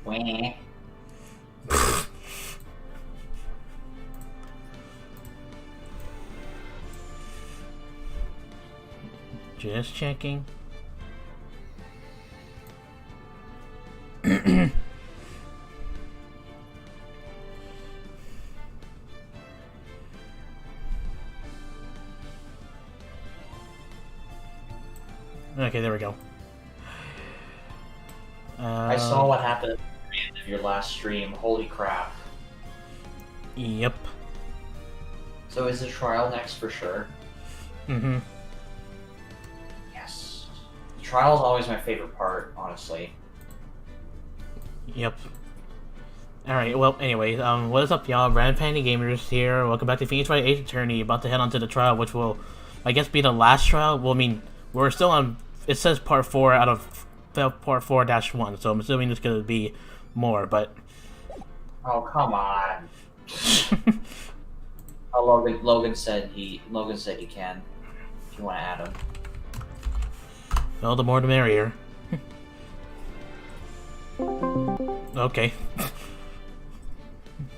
Wah. Just checking. Okay, there we go. I saw what happened at the end of your last stream. Holy crap. Yep. So is the trial next for sure? Mm-hmm. Yes. The trial is always my favorite part, honestly. Yep. Alright, well, anyways, what is up, y'all? Brand Panty Gamers here. Welcome back to Phoenix Wright Age Attorney. About to head on to the trial, which will, I guess, be the last trial. Well, I mean, we're still on, it says part 4 out of part 4-1, so I'm assuming there's gonna be more, but... Oh, come on. Oh, Logan said he can. If you want to add him. Well, the more the merrier. Okay.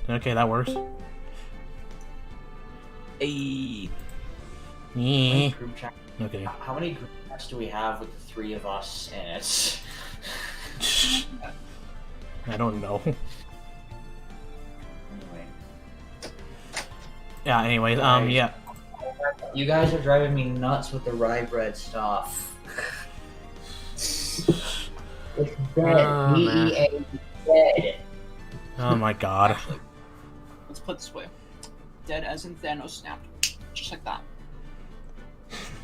Okay, that works. Hey. Yeah. Okay. How many group chats do we have with the three of us in it? I don't know. Anyway. Yeah, anyways, yeah. You guys are driving me nuts with the rye bread stuff. It's dead. DEA is dead. Oh my god. Actually, let's put it this way. Dead as in Thanos snapped. Just like that.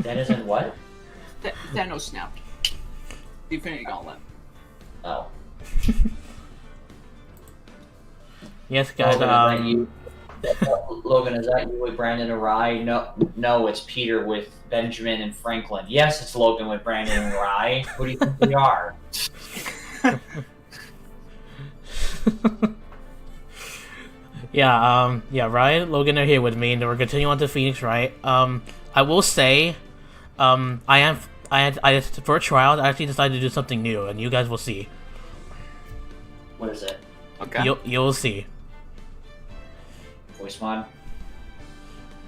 Dead as in what? Thanos snapped. The Infinity Gauntlet. Oh. Yes, guys, Logan, is that you with Brandon and Rye? No, it's Peter with Benjamin and Franklin. Yes, it's Logan with Brandon and Rye. Who do you think we are? yeah, Ryan, Logan are here with me, and we're continuing on to Phoenix, right? I will say, I for a trial, I actually decided to do something new, and you guys will see. What is it? Okay. You'll see. Voice mod?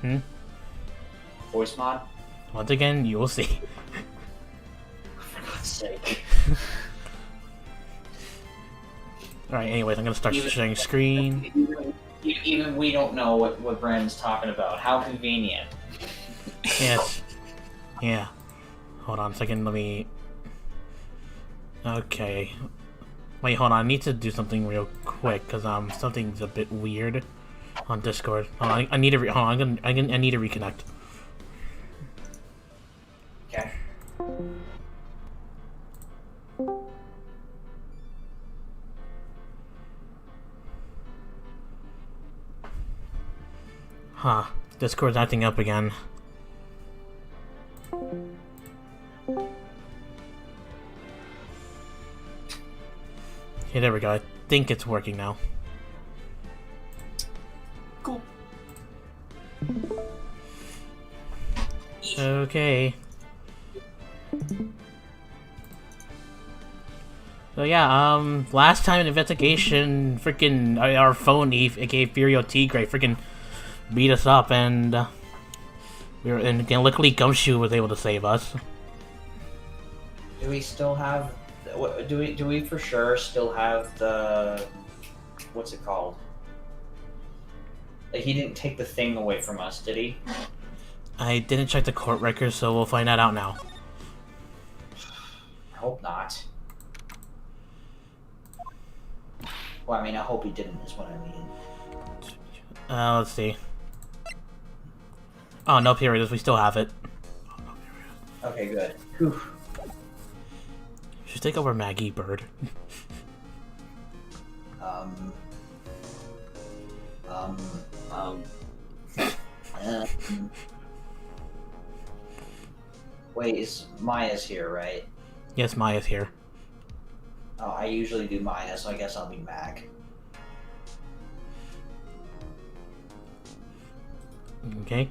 Hmm? Voice mod? Once again, you will see. For God's sake. Alright, anyways, I'm gonna start sharing screen. Even we don't know what Brandon's talking about. How convenient. Yes. Yeah. Hold on a second, let me... Okay. Wait, hold on, I need to do something real quick, because something's a bit weird on Discord. Hold on, I need to hold on, I need to reconnect. Okay. Huh. Discord's acting up again. Okay, there we go. I think it's working now. Cool. Okay. So yeah, last time in investigation, freaking our phone, aka Furio Tigre, freaking beat us up, and luckily Gumshoe was able to save us. Do we still have? Do we for sure still have the? What's it called? Like, he didn't take the thing away from us, did he? I didn't check the court records, so we'll find that out now. I hope not. Well, I mean, I hope he didn't, is what I mean. Let's see. Oh, no, here it is. We still have it. Okay, good. Whew. Should take over Maggie Bird. Wait, Maya's here, right? Yes, Maya's here. Oh, I usually do Maya, so I guess I'll be Mag. Okay.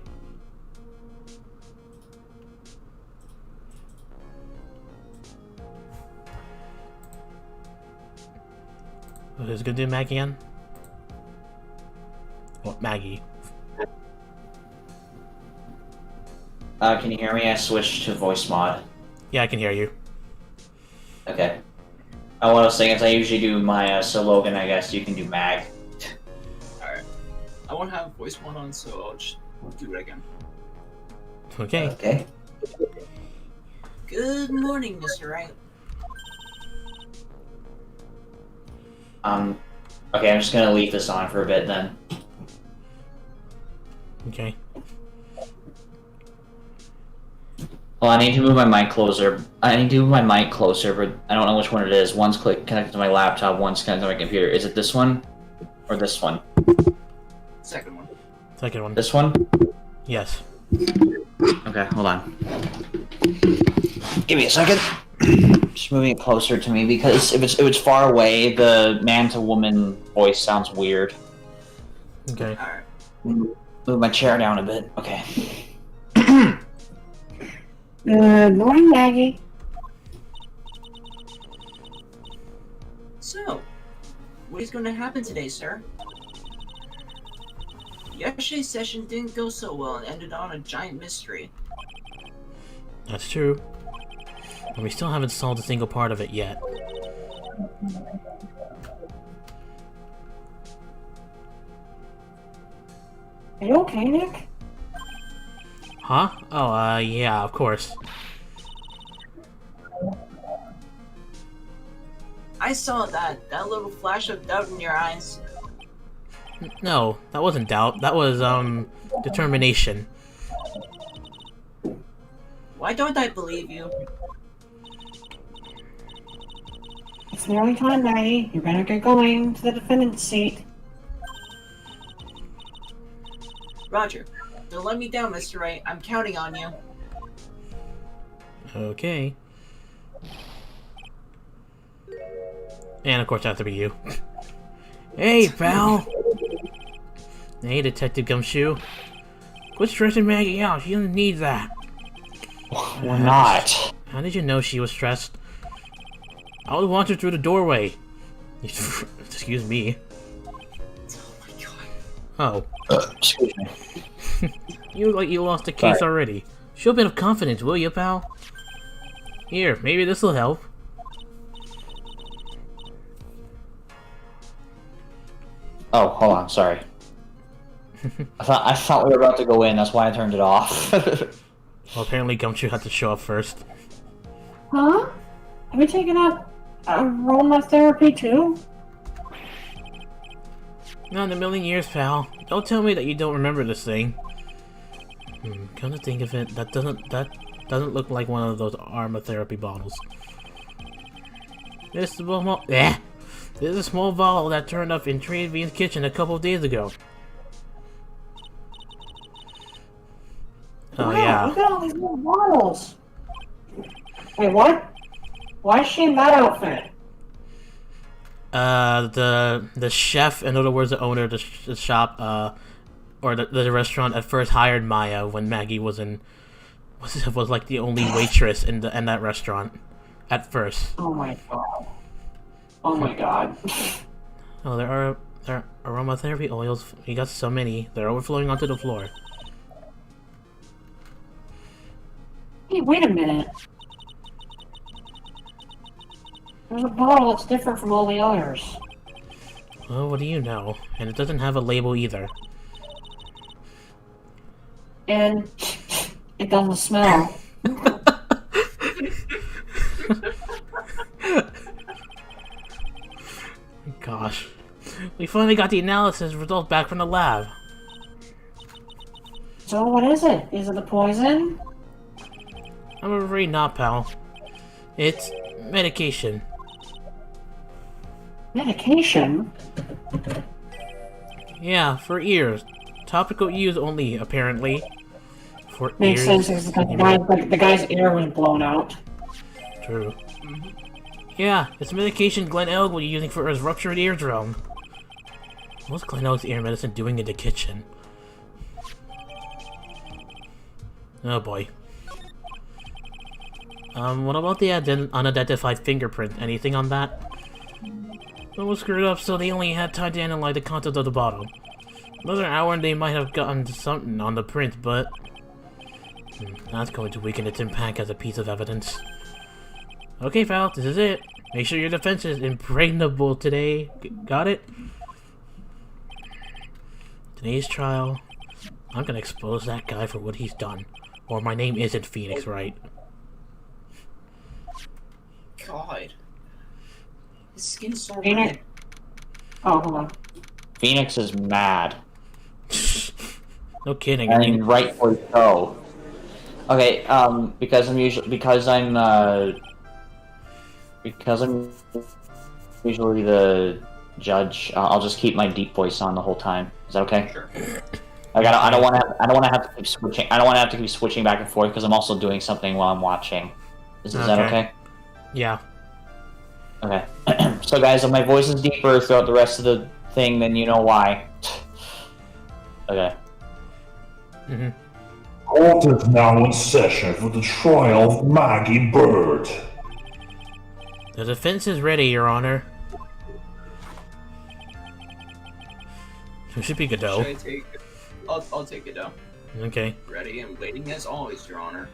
Who's gonna do Maggie again? What, Maggie? Can you hear me? I switched to voice mod. Yeah, I can hear you. Okay. What I was saying is I usually do my slogan, I guess you can do Mag. Alright. I won't have voice mod on, so I'll just do it again. Okay. Okay. Good morning, Mr. Wright. Okay, I'm just gonna leave this on for a bit then. Okay. Well, I need to move my mic closer. I need to move my mic closer, but I don't know which one it is. One's connected to my laptop, one's connected to my computer. Is it this one? Or this one? Second one. Second one. This one? Yes. Okay, hold on. Give me a second. Just moving it closer to me because if it's far away, the man to woman voice sounds weird. Okay. Alright. Move my chair down a bit. Okay. Good morning, Maggie. So, what is going to happen today, sir? Yesterday's session didn't go so well and ended on a giant mystery. That's true. And we still haven't solved a single part of it yet. Are you okay, Nick? Huh? Oh, yeah, of course. I saw that little flash of doubt in your eyes. No, that wasn't doubt. That was, determination. Why don't I believe you? It's nearly time, Maggie. You better get going to the defendant's seat. Roger. Don't let me down, Mr. Wright. I'm counting on you. Okay. And of course, that has to be you. Hey, pal! Hey, Detective Gumshoe. Quit stressing Maggie out. She doesn't need that. We're not. How did you know she was stressed? I was watching through the doorway. Excuse me. Oh my god. Oh. Excuse me. You look like you lost the case already. Show a bit of confidence, will you, pal? Here, maybe this'll help. Oh, hold on, sorry. I thought we were about to go in, that's why I turned it off. Well, apparently Gumshoe had to show up first. Huh? Have you taken up aromatherapy too? Not in a million years, pal. Don't tell me that you don't remember this thing. Come to think of it, that doesn't look like one of those aromatherapy bottles. This is a small bottle that turned up in Tribulations' kitchen a couple of days ago. Oh Wow, yeah. look at all these little bottles. Wait, what? Why is she in that outfit? The chef, in other words, the owner of the shop, or the restaurant, at first hired Maya when Maggie was like the only waitress in that restaurant, at first. Oh my god. Oh my god. Oh, there are aromatherapy oils. You got so many. They're overflowing onto the floor. Hey, wait a minute. There's a bottle that's different from all the others. Well, what do you know? And it doesn't have a label either. And it doesn't smell. Gosh. We finally got the analysis results back from the lab. So what is it? Is it the poison? I'm afraid not, pal. It's medication. Medication? Yeah, for ears. Topical use only, apparently. For Makes ears. sense, because the guy's ear was blown out. True. Yeah, it's medication Glenn Elg was using for his ruptured eardrum. What's Glenn Elg's ear medicine doing in the kitchen? Oh boy. What about the unidentified fingerprint? Anything on that? It was screwed up, so they only had time to analyze the content of the bottle. Another hour and they might have gotten something on the print, but... that's going to weaken its impact as a piece of evidence. Okay, Val, this is it. Make sure your defense is impregnable today. Got it? Today's trial, I'm gonna expose that guy for what he's done. Or my name isn't Phoenix, right? God. His skin's so Phoenix. red. Oh, hold on. Phoenix is mad. No kidding. And rightfully so. Okay, because I'm usually the judge. I'll just keep my deep voice on the whole time. Is that okay? Sure. Like I don't want to have to keep switching. I don't want to have to keep switching back and forth because I'm also doing something while I'm watching. Is that okay? Yeah. Okay. So guys, if my voice is deeper throughout the rest of the thing, then you know why. Okay. Court is now in session for the trial of Maggie Bird. The defense is ready, Your Honor. It should be Godot. Should I take it? I'll take it though. Okay. Ready and waiting as always, Your Honor.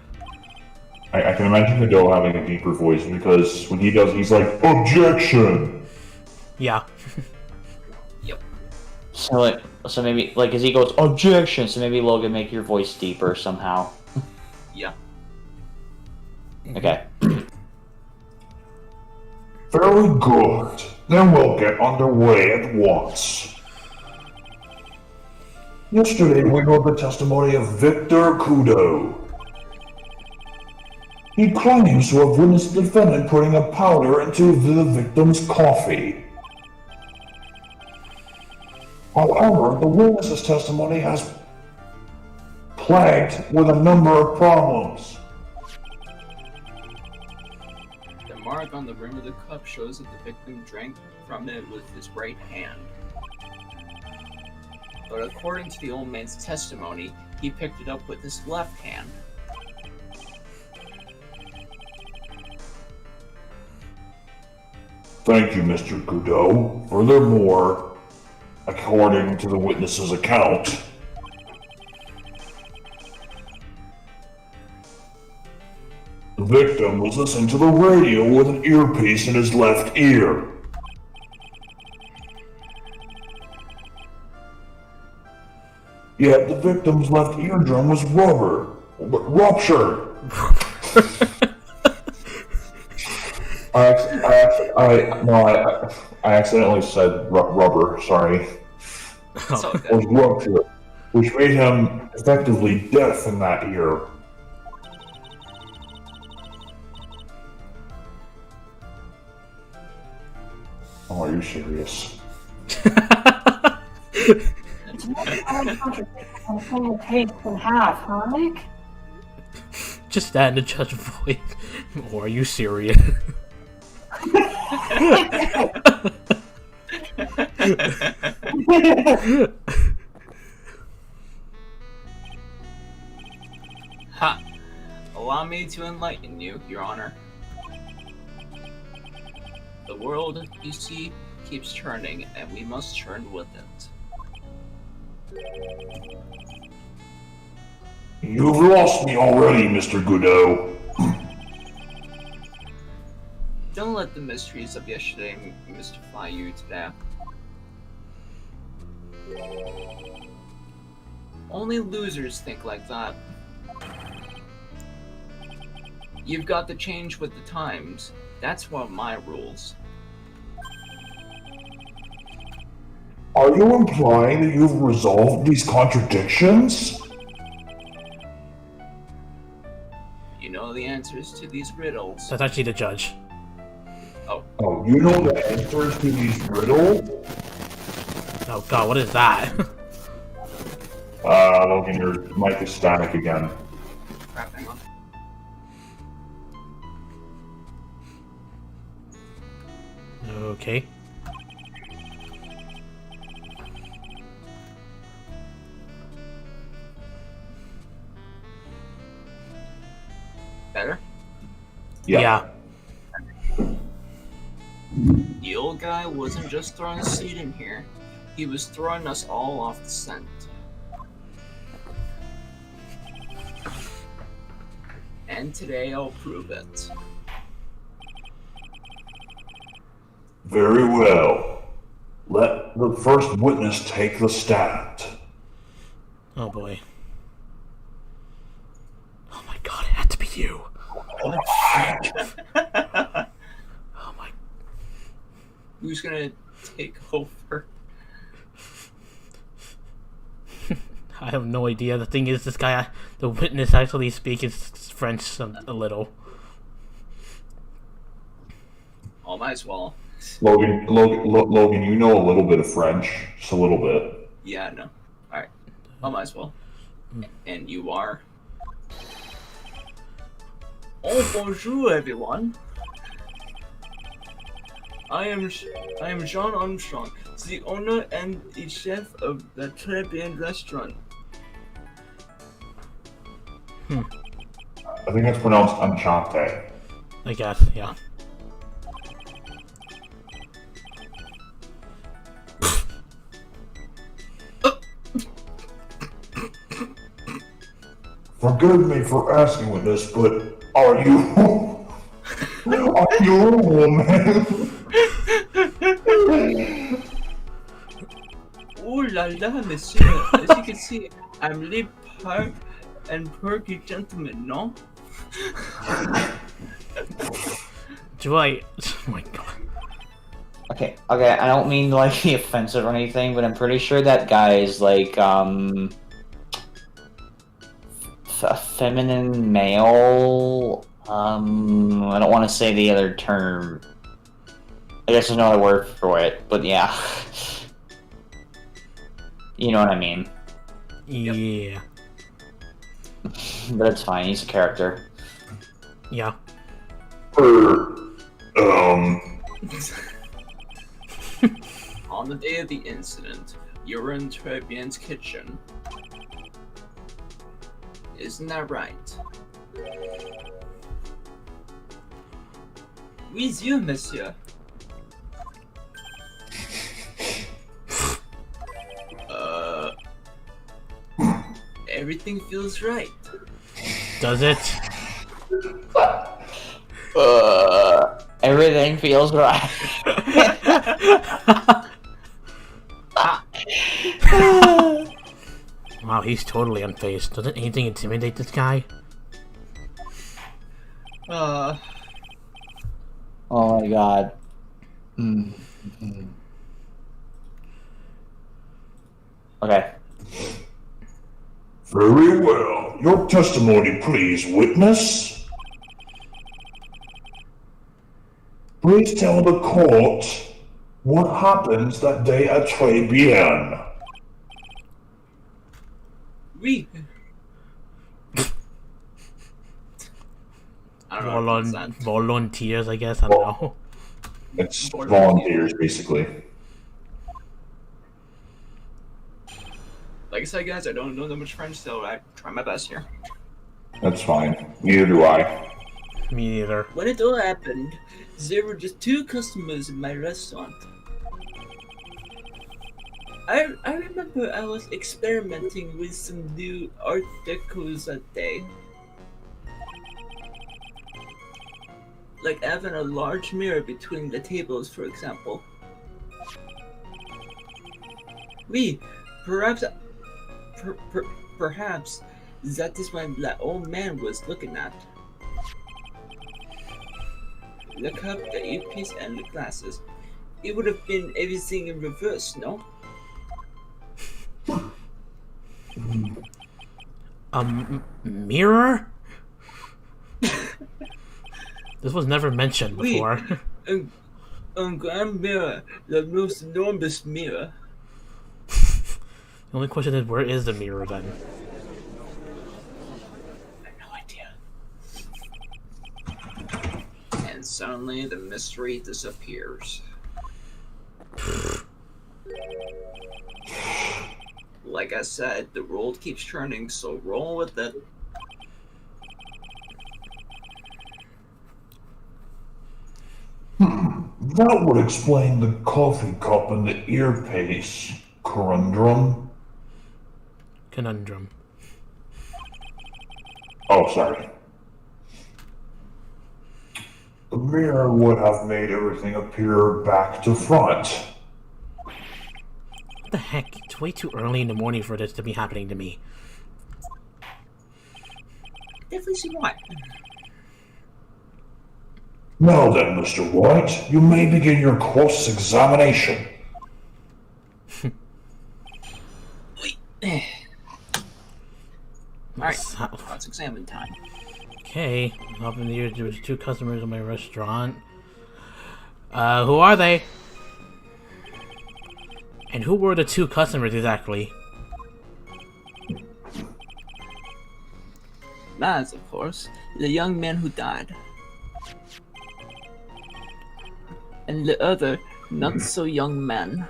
I can imagine Godot having a deeper voice because when he does, he's like, "Objection!" Yeah. Yep. So maybe as he goes objection. So maybe Logan, make your voice deeper somehow. Yeah. Okay. Very good. Then we'll get underway at once. Yesterday we heard the testimony of Victor Kudo. He claims to have witnessed the defendant putting a powder into the victim's coffee. However, the witness's testimony has plagued with a number of problems. The mark on the rim of the cup shows that the victim drank from it with his right hand. But according to the old man's testimony, he picked it up with his left hand. Thank you, Mr. Kudo. Furthermore, according to the witness's account, the victim was listening to the radio with an earpiece in his left ear. Yet the victim's left eardrum was ruptured. I accidentally said rubber, sorry. It's all Was good. ruptured, which made him effectively deaf in that ear. Oh, are you serious? I'm gonna take in half, huh, Nick? Just that in the judge voice. Or are you serious? Ha! Allow me to enlighten you, Your Honor. The world, you see, keeps turning, and we must turn with it. You've lost me already, Mr. Godot. Don't let the mysteries of yesterday mystify you today. Only losers think like that. You've got to change with the times. That's one of my rules. Are you implying that you've resolved these contradictions? You know the answers to these riddles. That's actually the judge. Oh, you know the answers to these riddles? Oh god, what is that? Logan, your mic is static again. Crap, hang on. Okay. Better? Yeah. The old guy wasn't just throwing seed in here. He was throwing us all off the scent. And today I'll prove it. Very well. Let the first witness take the stand. Oh boy. Oh my god, it had to be you. Oh my. Who's gonna take over? I have no idea. The thing is, this guy, the witness, actually speaks French a little. Oh, might as well. Logan, you know a little bit of French. Just a little bit. Yeah, no. Alright. I might as well. And you are? Oh, bonjour, everyone. I am Jean Armstrong, the owner and the chef of the Tribulations restaurant. I think that's pronounced Enchante. I guess, yeah. Forgive me for asking with this, but are you a woman? Oh la la, monsieur. As you can see, I'm lip part and perky gentleman, no? Do I? Oh my god. Okay, I don't mean to like be offensive or anything, but I'm pretty sure that guy is like a feminine male. I don't want to say the other term. I guess there's no other word for it, but yeah. You know what I mean. Yeah. But it's fine, he's a character. Yeah. On the day of the incident, you were in Trebian's kitchen. Isn't that right? With you, monsieur. Everything feels right. Does it? Everything feels right. Wow, he's totally unfazed. Doesn't anything intimidate this guy? Oh my god. Okay. Very well. Your testimony, please, witness. Please tell the court what happened that day at Tribulations. We. I don't know. What that. Volunteers, I guess. I don't know. It's volunteers, basically. Like I said, guys, I don't know that much French, so I try my best here. That's fine. Neither do I. Me neither. When it all happened, there were just 2 customers in my restaurant. I remember I was experimenting with some new art decos that day. Like having a large mirror between the tables, for example. Perhaps that is what that old man was looking at. The cup, the earpiece, and the glasses. It would have been everything in reverse, no? Mirror? This was never mentioned before. A grand mirror, the most enormous mirror. The only question is, where is the mirror then? I have no idea. And suddenly the mystery disappears. Like I said, the world keeps turning, so roll with it. That would explain the coffee cup and the earpiece conundrum. Conundrum. Oh, sorry. The mirror would have made everything appear back to front. What the heck? It's way too early in the morning for this to be happening to me. Definitely see why. Now then, Mr. Wright, you may begin your cross-examination. Alright, let's examine time. Okay, up in the year there was 2 customers in my restaurant. Who are they? And who were the 2 customers exactly? That is, of course, the young man who died. And the other, not so young man.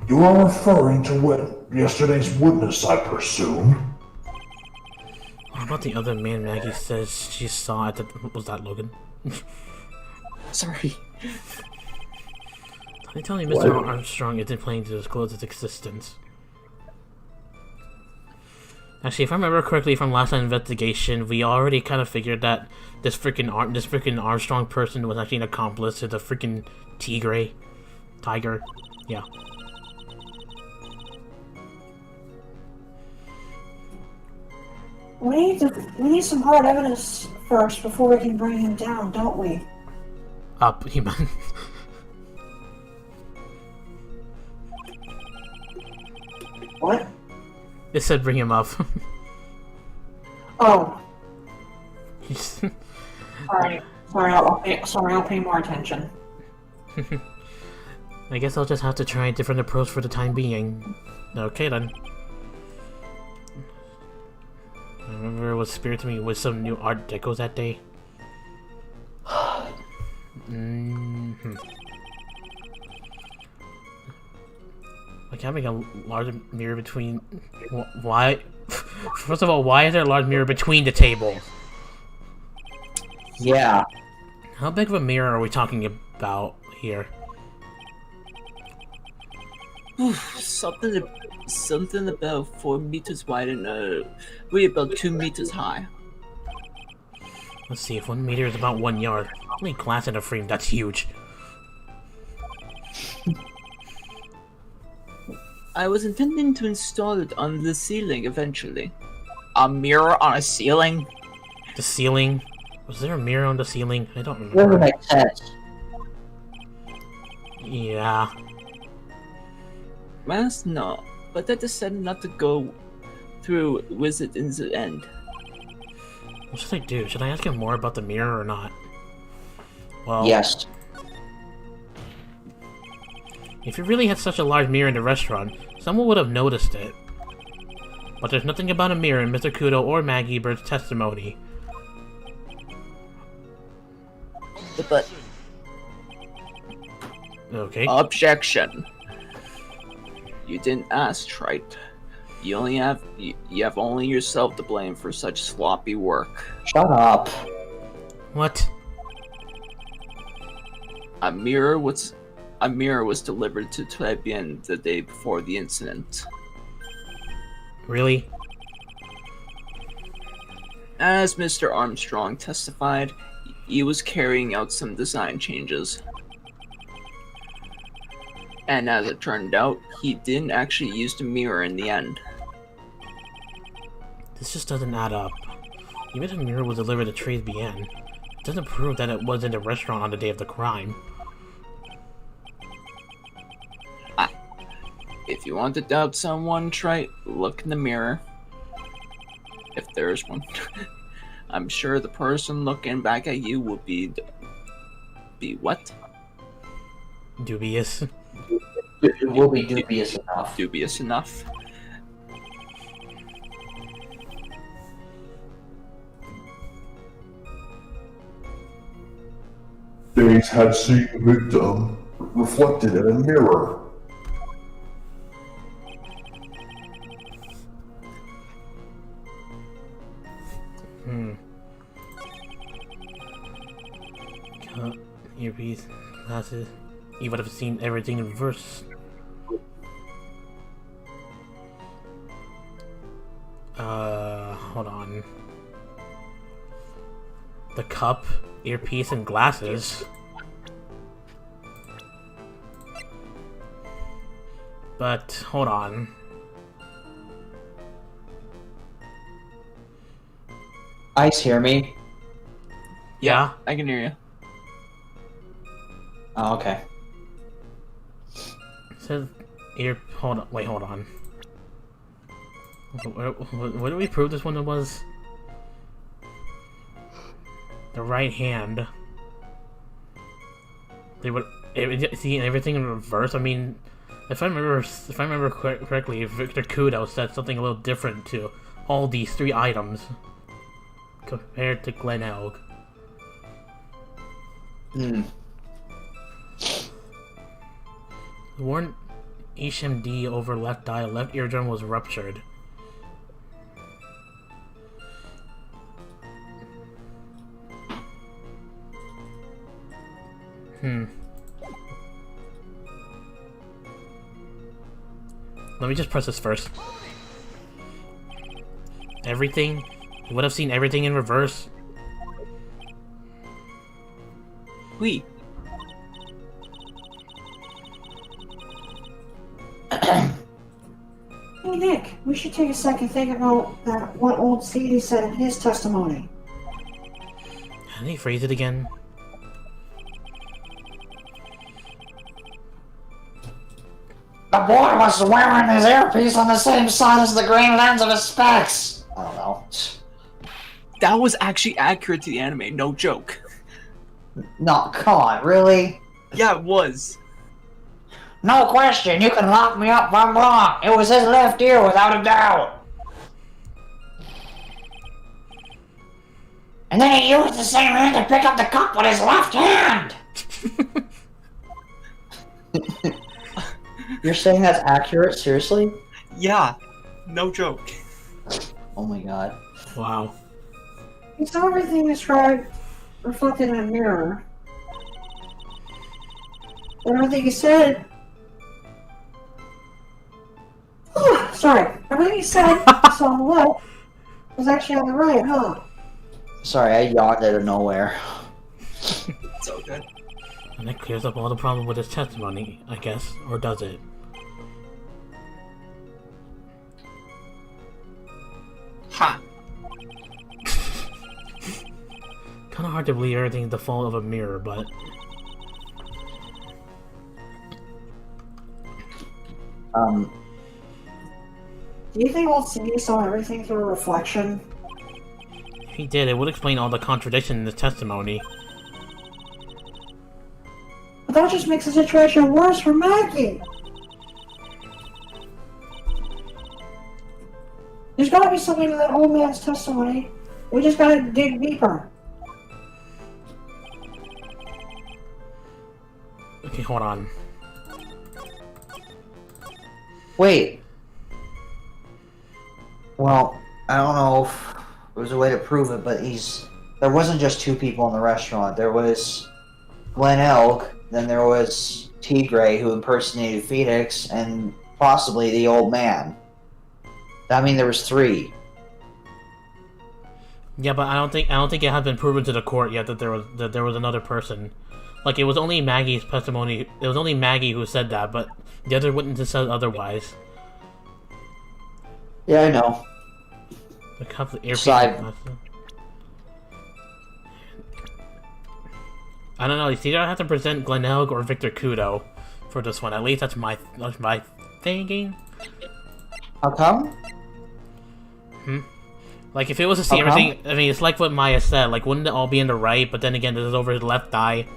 You are referring to yesterday's witness, I presume? What about the other man Maggie says she saw at the... Was that Logan? Sorry. They tell me Mr. Armstrong isn't planning to disclose its existence. Actually, if I remember correctly from last night's investigation, we already kind of figured that this freaking Armstrong person was actually an accomplice to the freaking tiger. Yeah. We need some hard evidence first before we can bring him down, don't we? He meant... What? It said bring him up. Oh, He's... sorry. I'll pay more attention. I guess I'll just have to try a different approach for the time being. Okay then. I remember what spirited me with some new art decos that day. Like having a large mirror between... Why? First of all, why is there a large mirror between the tables? Yeah. How big of a mirror are we talking about here? Something about 4 meters wide and really about 2 meters high. Let's see, if 1 meter is about 1 yard. Only glass in a frame, that's huge. I was intending to install it on the ceiling eventually. A mirror on a ceiling? The ceiling? Was there a mirror on the ceiling? I don't Doesn't remember. make sense. Yeah. Well, no, but I decided not to go through with it in the end. What should I do? Should I ask him more about the mirror or not? Well, Yes. if you really had such a large mirror in the restaurant, someone would have noticed it. But there's nothing about a mirror in Mr. Kudo or Maggie Bird's testimony. But Okay. objection. You didn't ask, Wright. You have only yourself to blame for such sloppy work. Shut up. What? A mirror was delivered to Tribulations the day before the incident. Really? As Mr. Armstrong testified, he was carrying out some design changes. And as it turned out, he didn't actually use the mirror in the end. This just doesn't add up. Even if the mirror was delivered to Tribulations, it doesn't prove that it was in the restaurant on the day of the crime. If you want to doubt someone, try look in the mirror. If there's one. I'm sure the person looking back at you will be what? Dubious. It will be dubious enough. Dubious enough. Days had seen the victim reflected in a mirror. earpiece, glasses. You would have seen everything in reverse. Hold on. The cup, earpiece, and glasses. But, hold on. Ice, hear me? Yeah? I can hear you. Oh, okay. It says hold on. Wait, hold on. What did we prove this one was? The right hand. They would see everything in reverse. I mean, if I remember correctly, Victor Kudo said something a little different to all these 3 items compared to Glen Elg. Warned HMD over left eye, left eardrum was ruptured. Let me just press this first. Everything? You would have seen everything in reverse. Wait. Hey Nick, we should take a second to think about that what old Stevie said in his testimony. Can they phrase it again? The boy was wearing his earpiece on the same side as the green lens of his specs. I don't know. That was actually accurate to the anime, no joke. No, come on, really? Yeah, it was. No question, you can lock me up if I'm wrong. It was his left ear without a doubt. And then he used the same hand to pick up the cup with his left hand. You're saying that's accurate? Seriously? Yeah, no joke. Oh my god. Wow. He saw everything described reflected in a mirror. And everything he said... Sorry. Everything he said was on the left was actually on the right, huh? Sorry, I yawned out of nowhere. It's all good. And that clears up all the problem with his testimony, I guess. Or does it? Ha! Kinda hard to believe everything's the fault of a mirror, but... Do you think old Cindy saw everything through a reflection? If he did, it would explain all the contradiction in his testimony. But that just makes the situation worse for Maggie. There's gotta be something in that old man's testimony. We just gotta dig deeper. Okay, hold on. Wait. Well, I don't know if there's a way to prove it, but there wasn't just 2 people in the restaurant. There was Glen Elk, then there was Tigray, who impersonated Phoenix, and possibly the old man. I mean, there was 3. Yeah, but I don't think it has been proven to the court yet that there was another person. Like, it was only Maggie's testimony. It was only Maggie who said that, but the other witnesses said otherwise. Yeah, I know. The cup, the earpiece. Side. I don't know. You see, I have to present Glen Elg or Victor Kudo for this one. At least that's my thinking. How come? Like, if it was to see everything, I mean, it's like what Maya said. Like, wouldn't it all be in the right? But then again, this is over his left eye.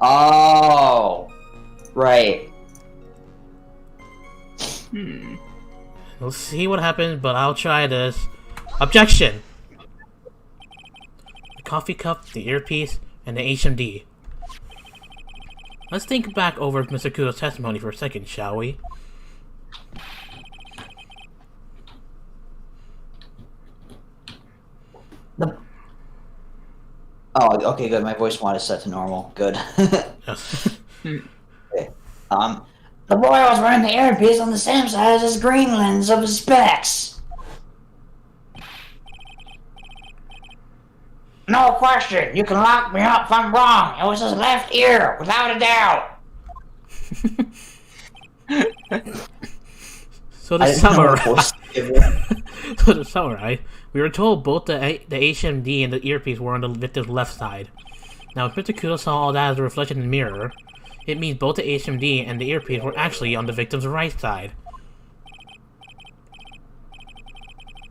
Oh, right. We'll see what happens, but I'll try this. Objection! The coffee cup, the earpiece, and the HMD. Let's think back over Mr. Kudo's testimony for a second, shall we? Oh, okay, good. My voice mod is set to normal. Good. Yes. Okay. The boy was wearing the earpiece on the same side as his green lens of his specs. No question. You can lock me up if I'm wrong. It was his left ear, without a doubt. So I to didn't know what summarize, voice to give it. so to summarize, we were told both the HMD and the earpiece were on the victim's left side. Now, if Mr. Kudo saw all that as a reflection in the mirror, it means both the HMD and the earpiece were actually on the victim's right side.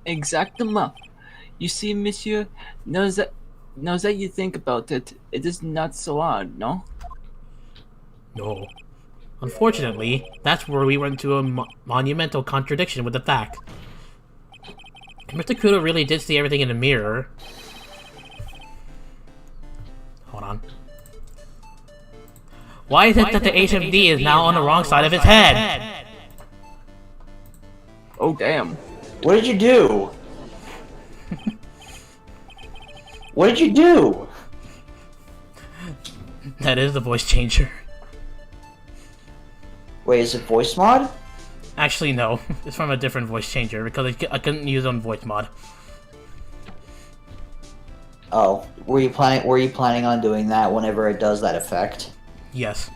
Exactement. You see, monsieur, knows that you think about it, it is not so odd, no? No. Unfortunately, that's where we went into a monumental contradiction with the fact. If Mr. Kudo really did see everything in the mirror... Hold on. Why is it that the HMD is now on the wrong side of his head? Oh, damn. What did you do? What did you do? That is the voice changer. Wait, is it voice mod? Actually, no. It's from a different voice changer, because I couldn't use it on voice mod. Oh, were you planning on doing that whenever it does that effect? Yes.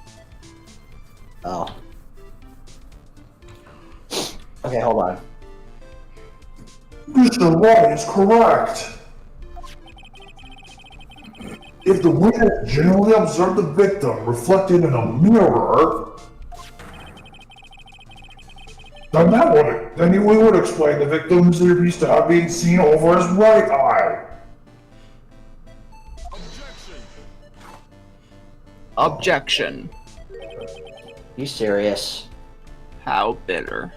Oh. Okay, hold on. Mr. Wright is correct. If the witness genuinely observed the victim reflected in a mirror, then we would explain the victim's earpiece to have been seen over his right eye. Objection. You serious? How bitter.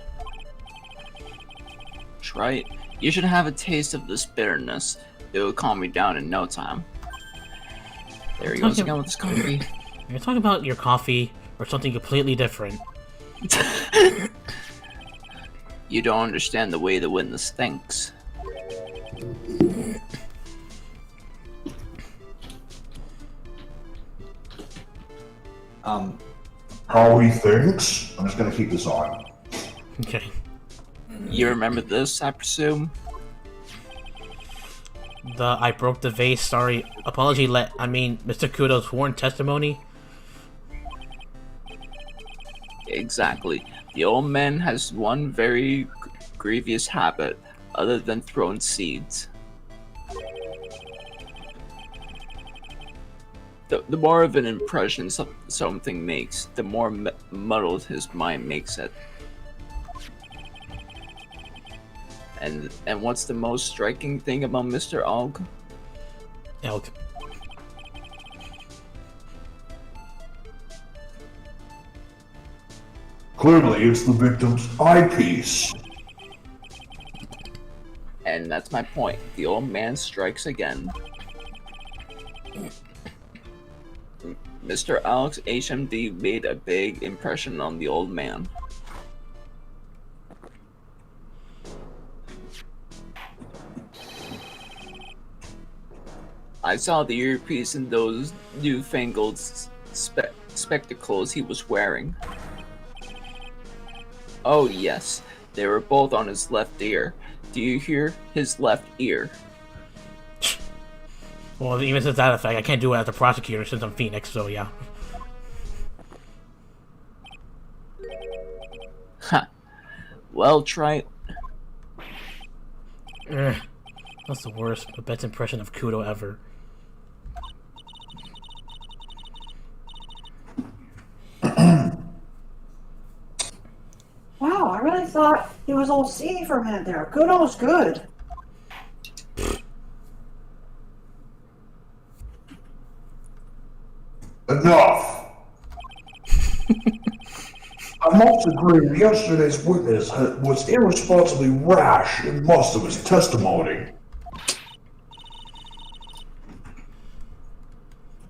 Right. You should have a taste of this bitterness. It will calm me down in no time. There he goes again with his coffee. You're talking about your coffee or something completely different. You don't understand the way the witness thinks. How he thinks? I'm just gonna keep this on. Okay. You remember this, I presume? The I broke the vase, sorry, apology Mr. Kudo's sworn testimony. Exactly. The old man has one very grievous habit, other than throwing seeds. The more of an impression something makes, the more muddled his mind makes it. And what's the most striking thing about Mr. Ogg? Elk. Clearly, it's the victim's eyepiece. And that's my point. The old man strikes again. Mr. Alex HMD made a big impression on the old man. I saw the earpiece in those newfangled spectacles he was wearing. Oh yes, they were both on his left ear. Do you hear? His left ear. Well, even since that effect, I can't do it as a prosecutor since I'm Phoenix, so yeah. Ha. Well, try. That's the worst, but best impression of Kudo ever. Wow, I really thought he was all seedy for a minute there. Kudo's good. Enough! I must agree, yesterday's witness was irresponsibly rash in most of his testimony.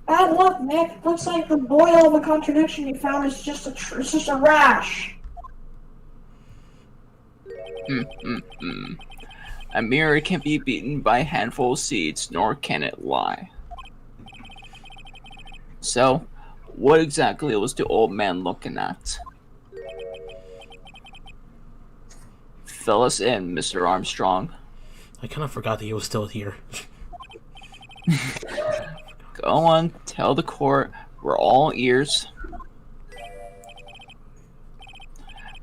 Bad luck, Nick. Looks like the boil of a contradiction you found is just a rash. A mirror can be beaten by a handful of seeds, nor can it lie. So, what exactly was the old man looking at? Fill us in, Mr. Armstrong. I kind of forgot that he was still here. Go on, tell the court. We're all ears.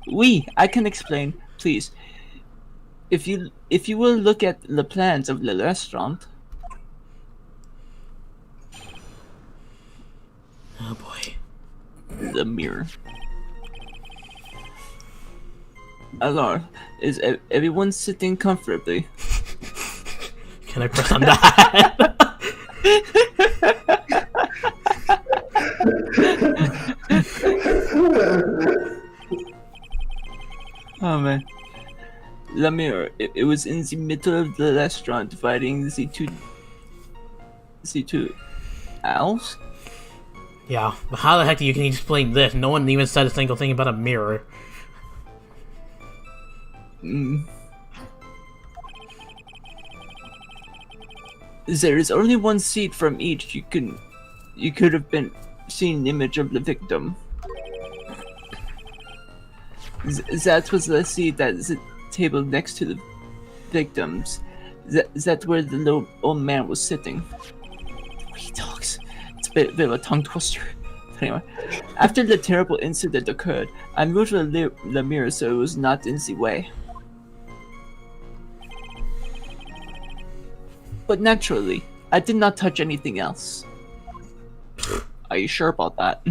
Oui, I can explain, please. If you will look at the plans of the restaurant. Oh boy. The mirror. Alors, is everyone sitting comfortably? Can I press on that? Oh man. The mirror. It was in the middle of the restaurant dividing the two owls? Yeah, but how the heck do you can explain this? No one even said a single thing about a mirror. There is only one seat from each. You could have been seen an image of the victim. That was the seat that is the table next to the victims. That's where the little old man was sitting. He talks. It's a bit of a tongue twister. But anyway, after the terrible incident occurred, I moved the mirror so it was not in the way. But naturally, I did not touch anything else. Are you sure about that?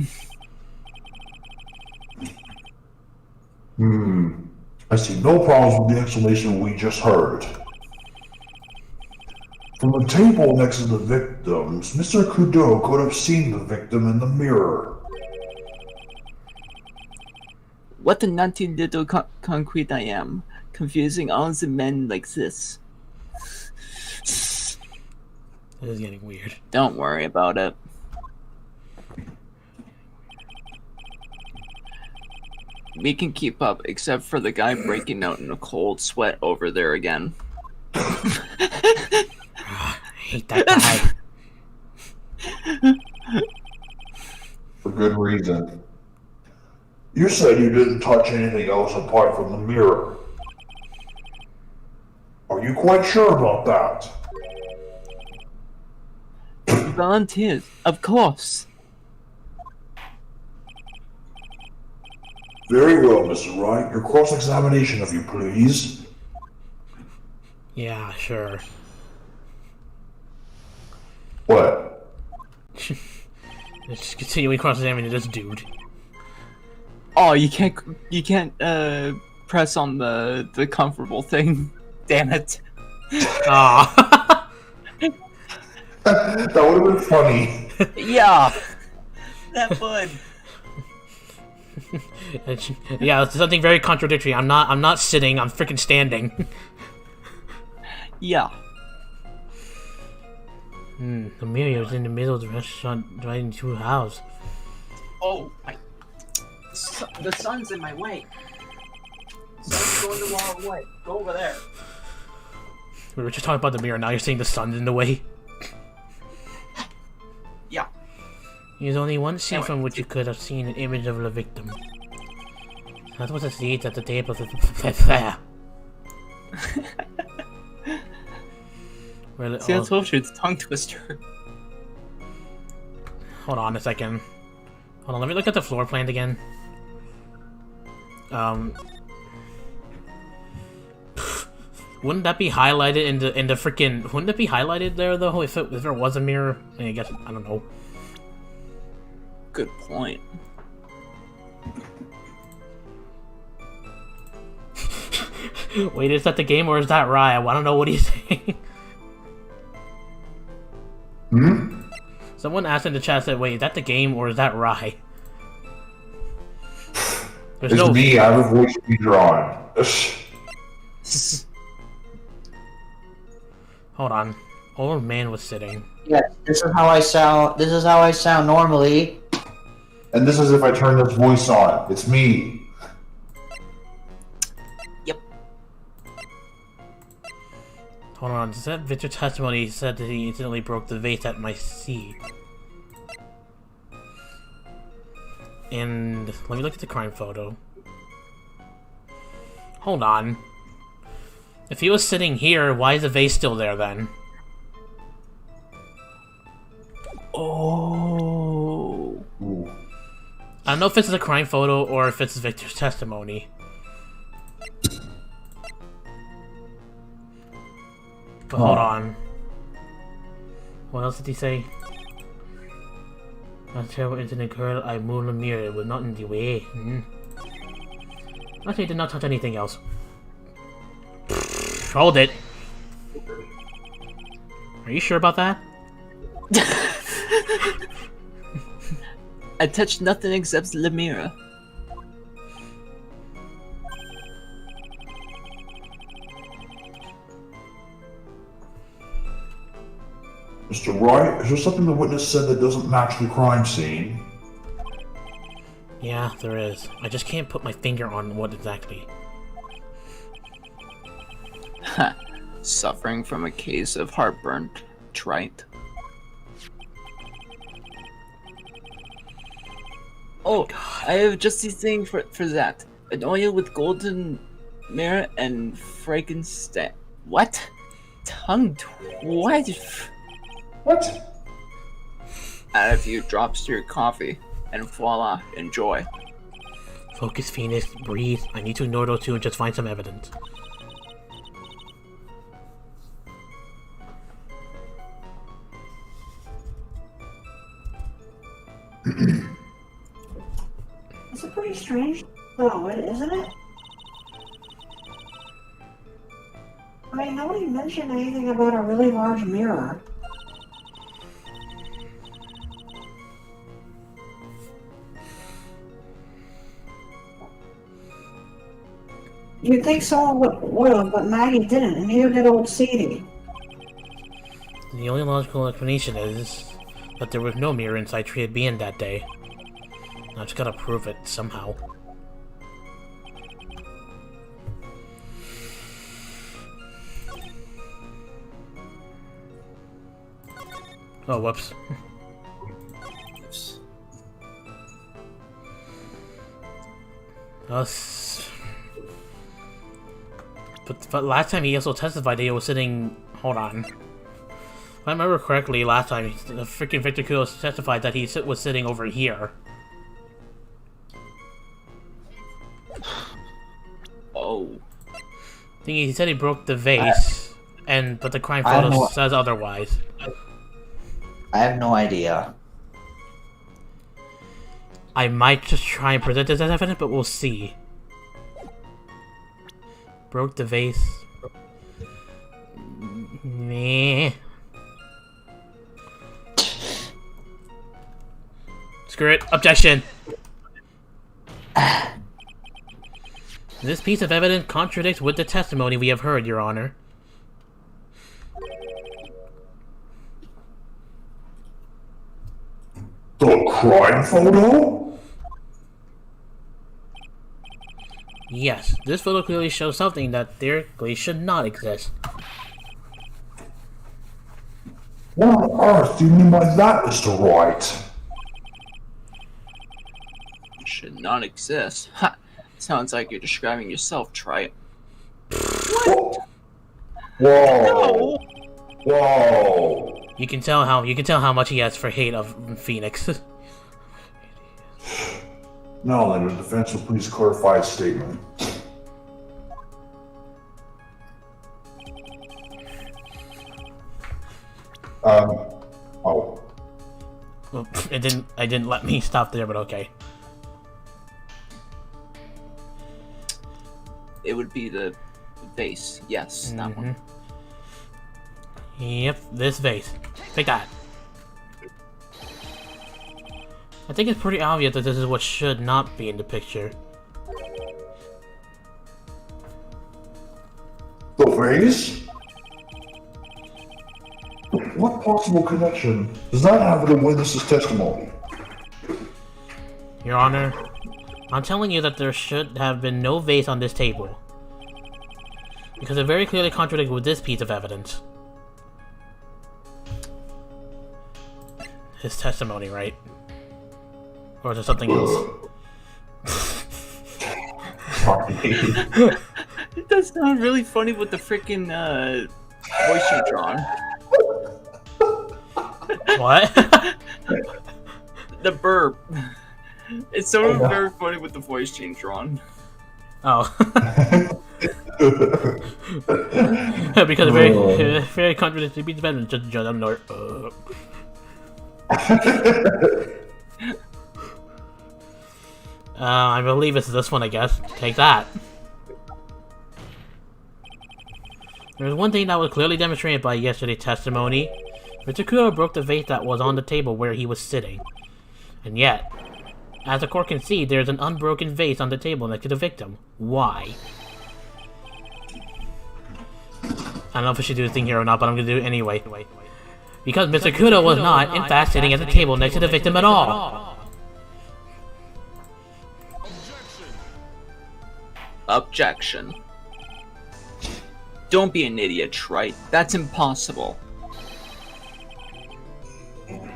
I see no problems with the explanation we just heard. From the table next to the victims, Mr. Kudo could have seen the victim in the mirror. What a naughty little concrete I am, confusing all the men like this. This is getting weird. Don't worry about it. We can keep up, except for the guy breaking out in a cold sweat over there again. I hate that guy. For good reason. You said you didn't touch anything else apart from the mirror. Are you quite sure about that? Volunteers, of course. Very well, Mr. Wright. Your cross-examination, if you please. Yeah, sure. What? Just continuing cross-examining this dude. Oh, you can't press on the comfortable thing. Damn it. Ah. That would have been funny. Yeah. That would. Yeah, it's something very contradictory. I'm not sitting. I'm freaking standing. Yeah. The mirror was in the middle of the restaurant, dividing two houses. Oh, the sun's in my way. Sun's going the wrong way. Go over there. We were just talking about the mirror. Now you're saying the sun's in the way. Yeah. There's only one seat Anyway. from which you could have seen an image of the victim. That was a seat at the table. Well, See, I told you it's a tongue twister. hold on a second. Hold on, let me look at the floor plan again. Wouldn't that be highlighted in the freaking? Wouldn't it be highlighted there though if there was a mirror? I guess I don't know. Good point. Wait, is that the game or is that Rye? I want to know what he's saying. Someone asked in the chat, said, "Wait, is that the game or is that Rye?" There's It's no. me. I have a voice feature on. Hold on. Old man was sitting. Yes, this is how I sound. This is how I sound normally. And this is if I turn this voice on. It's me. Hold on. Does that Victor testimony said that he instantly broke the vase at my seat? And let me look at the crime photo. Hold on. If he was sitting here, why is the vase still there then? Oh. Ooh. I don't know if it's a crime photo or if it's Victor's testimony. But hold on. What else did he say? A terrible incident occurred. I moved the mirror. It was not in the way. Actually, I did not touch anything else. Hold it. Are you sure about that? I touched nothing except the mirror. Mr. Wright, is there something the witness said that doesn't match the crime scene? Yeah, there is. I just can't put my finger on what exactly. Suffering from a case of heartburn, Wright. Oh, I have just the thing for that. An oil with golden mirror and Frankenstein. What? Tongue what? What? Add a few drops to your coffee, and voila, enjoy. Focus, Phoenix. Breathe. I need to ignore those two and just find some evidence. It's a pretty strange though, isn't it? I mean, nobody mentioned anything about a really large mirror. You'd think someone would have, but Maggie didn't, and neither did old Sadie. The only logical explanation is that there was no mirror inside Tree of Being that day. I just gotta prove it somehow. Oh, whoops. But last time he also testified that he was sitting... Hold on. If I remember correctly, last time the freaking Victor Kudos testified that he was sitting over here. Oh. He said he broke the vase, but the crime photo says otherwise. I have no idea. I might just try and present this as evidence, but we'll see. Broke the vase. Meh. Screw it. Objection! This piece of evidence contradicts with the testimony we have heard, Your Honor. The crime photo? Yes, this photo clearly shows something that theoretically should not exist. What on earth do you mean by that, Mr. Wright? Should not exist. Ha! Sounds like you're describing yourself, Wright. What? Whoa! Whoa! You can tell how much he has for hate of Phoenix. Now then, the defense will please clarify its statement. Oh. Well, it didn't let me stop there, but okay. It would be the vase. Yes, that one. Yep, this vase. Take that. I think it's pretty obvious that this is what should not be in the picture. The vase? What possible connection does that have with the witness's testimony? Your Honor, I'm telling you that there should have been no vase on this table. Because it very clearly contradicts with this piece of evidence. His testimony, right? Or is it something else? Sorry. That sounds really funny with the freaking voice changer on. What? The burp. It sounded very funny with the voice changer on. Oh. Because very contradictory beats better than just John North. I believe it's this one, I guess. Take that. There's one thing that was clearly demonstrated by yesterday's testimony. Mr. Kudo broke the vase that was on the table where he was sitting. And yet, as the court can see, there's an unbroken vase on the table next to the victim. Why? I don't know if I should do this thing here or not, but I'm gonna do it anyway. Because Mr. Kudo was not, in fact, sitting at the table next to the victim at all. Objection. Don't be an idiot, Wright. That's impossible.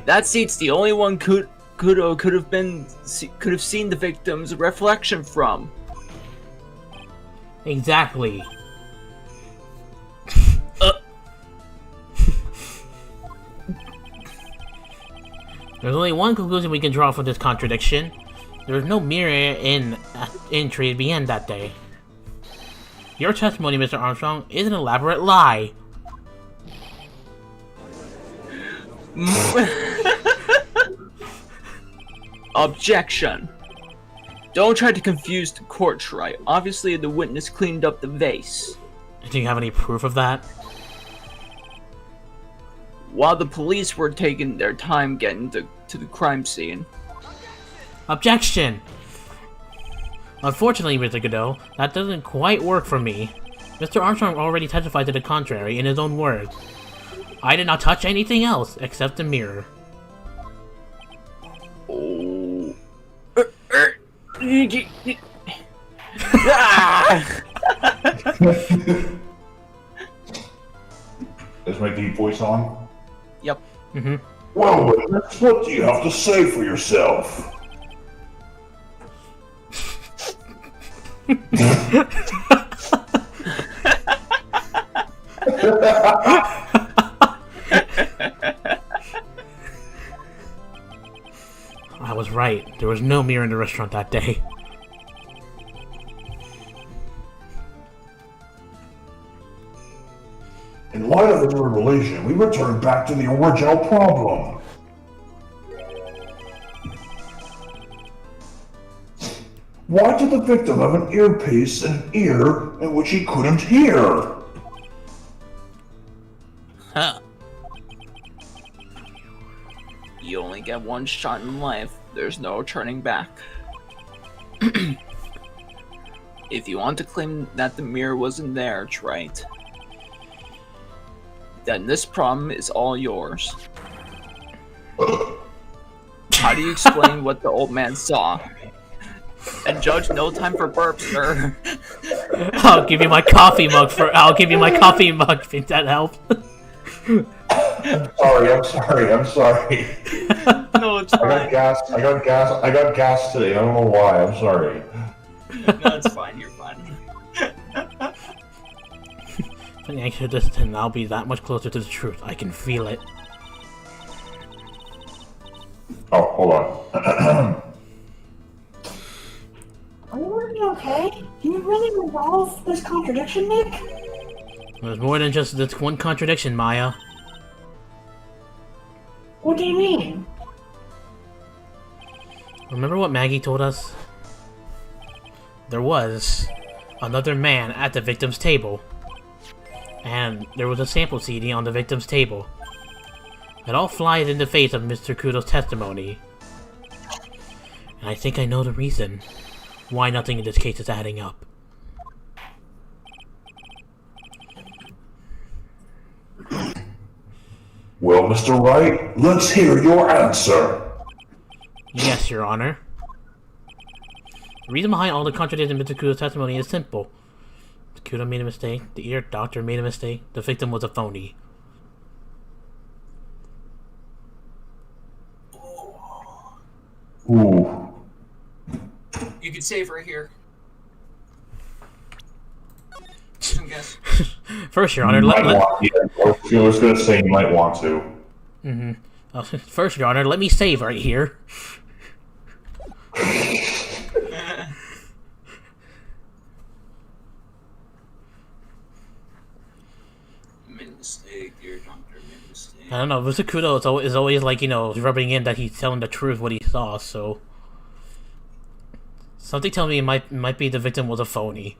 That seat's the only one Kudo could have seen the victim's reflection from. Exactly. There's only one conclusion we can draw from this contradiction. There was no mirror in Tribulations that day. Your testimony, Mr. Armstrong, is an elaborate lie. Objection. Don't try to confuse the court, Wright. Obviously, the witness cleaned up the vase. Do you have any proof of that? While the police were taking their time getting to the crime scene. Objection! Unfortunately, Mr. Godot, that doesn't quite work for me. Mr. Armstrong already testified to the contrary in his own words. I did not touch anything else except the mirror. Oh. Is my deep voice on? Yep. Mm-hmm. Well, witness, what do you have to say for yourself? I was right. There was no mirror in the restaurant that day. In light of the revelation, we return back to the original problem. Why did the victim have an earpiece and an ear in which he couldn't hear? Huh. You only get one shot in life. There's no turning back. If you want to claim that the mirror wasn't there, Wright, then this problem is all yours. How do you explain what the old man saw? And Judge, no time for burps, sir. I'll give you my coffee mug if that helps. I'm sorry. No, it's I fine. got gas today. I don't know why. I'm sorry. No, it's fine. You're fine. If I answer this, then I'll be that much closer to the truth. I can feel it. Oh, hold on. Are you really okay? Can you really resolve this contradiction, Nick? There's more than just this one contradiction, Maya. What do you mean? Remember what Maggie told us? There was another man at the victim's table. And there was a sample CD on the victim's table. It all flies in the face of Mr. Kudo's testimony. And I think I know the reason why nothing in this case is adding up. Well, Mr. Wright, let's hear your answer. Yes, Your Honor. The reason behind all the contradictions in Mr. Kudo's testimony is simple. Kudo made a mistake, the ear doctor made a mistake, the victim was a phony. Ooh. You can save right here. Some guess. First, Your Honor, I was going to say you might want to. First, Your Honor, let me save right here. Made a mistake, dear doctor. Made a mistake. I don't know. Mr. Kudo is always like, rubbing in that he's telling the truth what he saw. So something tells me it might be the victim was a phony.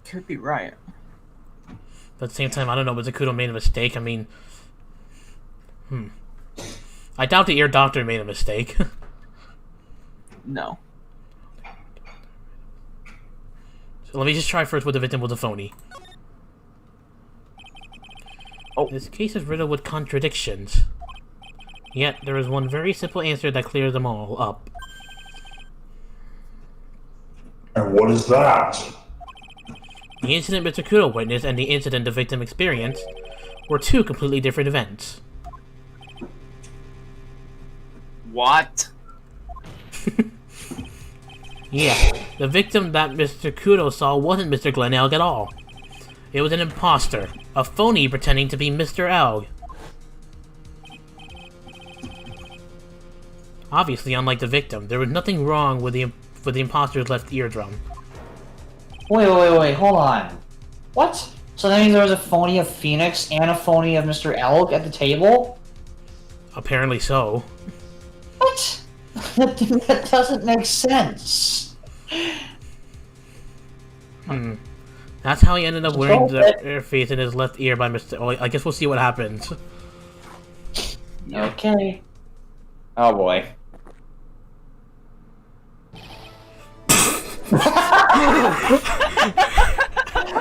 Could be right. But at the same time, I don't know. Mr. Kudo made a mistake. I mean, I doubt the ear doctor made a mistake. No. So let me just try first with the victim was a phony. Oh. This case is riddled with contradictions. Yet, there is one very simple answer that clears them all up. And what is that? The incident Mr. Kudo witnessed and the incident the victim experienced were two completely different events. What? Yeah, the victim that Mr. Kudo saw wasn't Mr. Glenn Elg at all. It was an imposter, a phony pretending to be Mr. Elg. Obviously, unlike the victim, there was nothing wrong with the imposter's left eardrum. Wait, hold on. What? So that means there was a phony of Phoenix and a phony of Mr. Elk at the table? Apparently so. What? That doesn't make sense. That's how he ended up wearing the earpiece in his left ear by Mr. Oh, I guess we'll see what happens. Okay. Oh boy.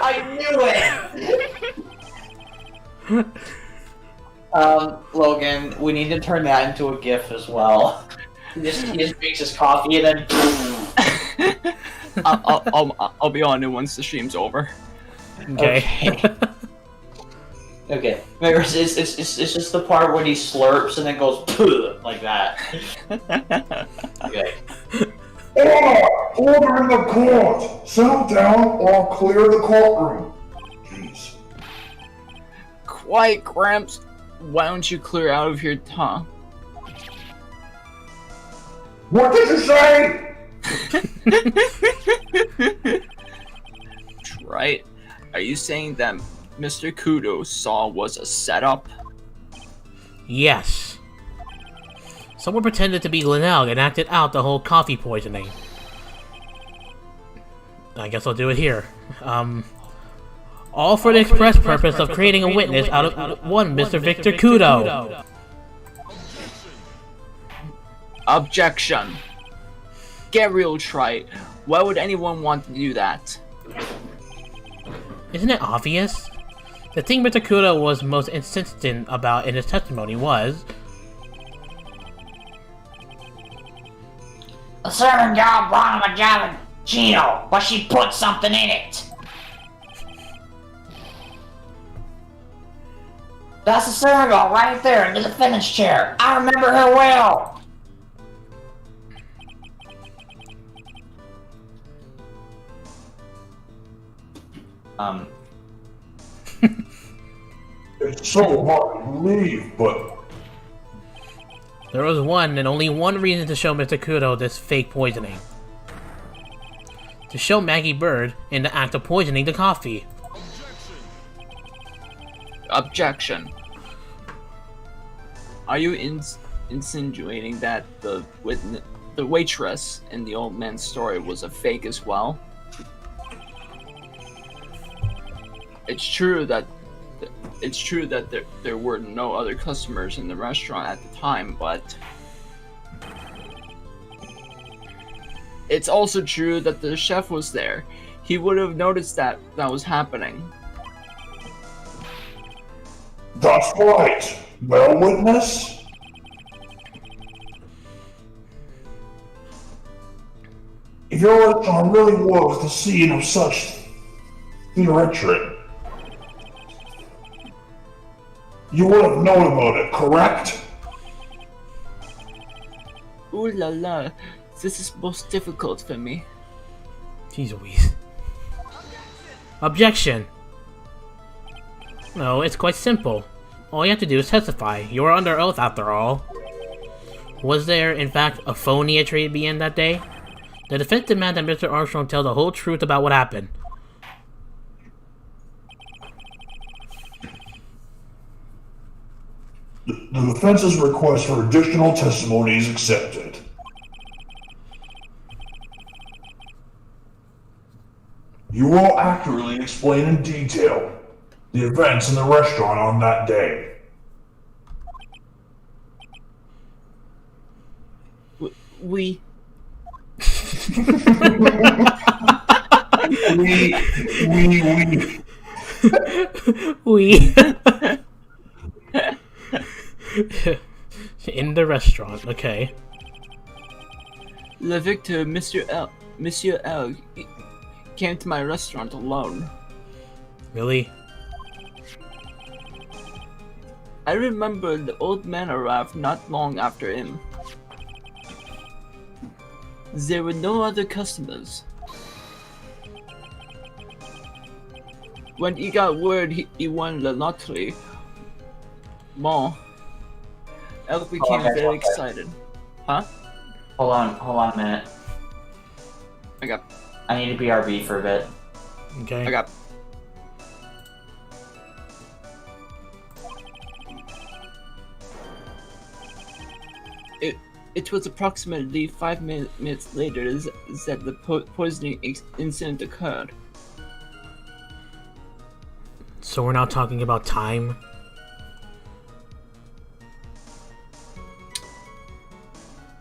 I knew it! Logan, we need to turn that into a GIF as well. He just makes his coffee and then... I'll be on it once the stream's over. Okay. Okay. It's just the part when he slurps and then goes like that. Okay. Order in the court! Settle down or I'll clear the courtroom. Jeez. Quiet, Gramps. Why don't you clear out of here, Tom? What did you say? Right? Are you saying that Mr. Kudo saw was a setup? Yes. Someone pretended to be Glenelg and acted out the whole coffee poisoning. I guess I'll do it here. All for the express purpose of creating a witness out of one Mr. Victor Kudo. Objection. Get real, Trite. Why would anyone want to do that? Isn't it obvious? The thing Mr. Kudo was most insistent about in his testimony was... The servant girl brought him a jar of Gino, but she put something in it. That's the servant girl right there in the defendant's chair. I remember her well. It's so hard to believe, but... There was one and only one reason to show Mr. Kudo this fake poisoning. To show Maggie Bird in the act of poisoning the coffee. Objection. Are you insinuating that the waitress in the old man's story was a fake as well? It's true that there were no other customers in the restaurant at the time, but it's also true that the chef was there. He would have noticed that was happening. That's right. Well, witness? If your restaurant really was the scene of such theatric, you would have known about it, correct? Ooh la la, this is most difficult for me. Jeez Louise. Objection! No, it's quite simple. All you have to do is testify. You are under oath, after all. Was there, in fact, a phony at Tribulations that day? The defense demands that Mr. Armstrong tell the whole truth about what happened. The defense's request for additional testimony is accepted. You will accurately explain in detail the events in the restaurant on that day. We... We. In the restaurant, okay. Le Victor, Monsieur L came to my restaurant alone. Really? I remember the old man arrived not long after him. There were no other customers. When he got word he won the lottery, Elk became very excited. Huh? Hold on a minute. I need to BRB for a bit. Okay. It was approximately 5 minutes later that the poisoning incident occurred. So we're not talking about time?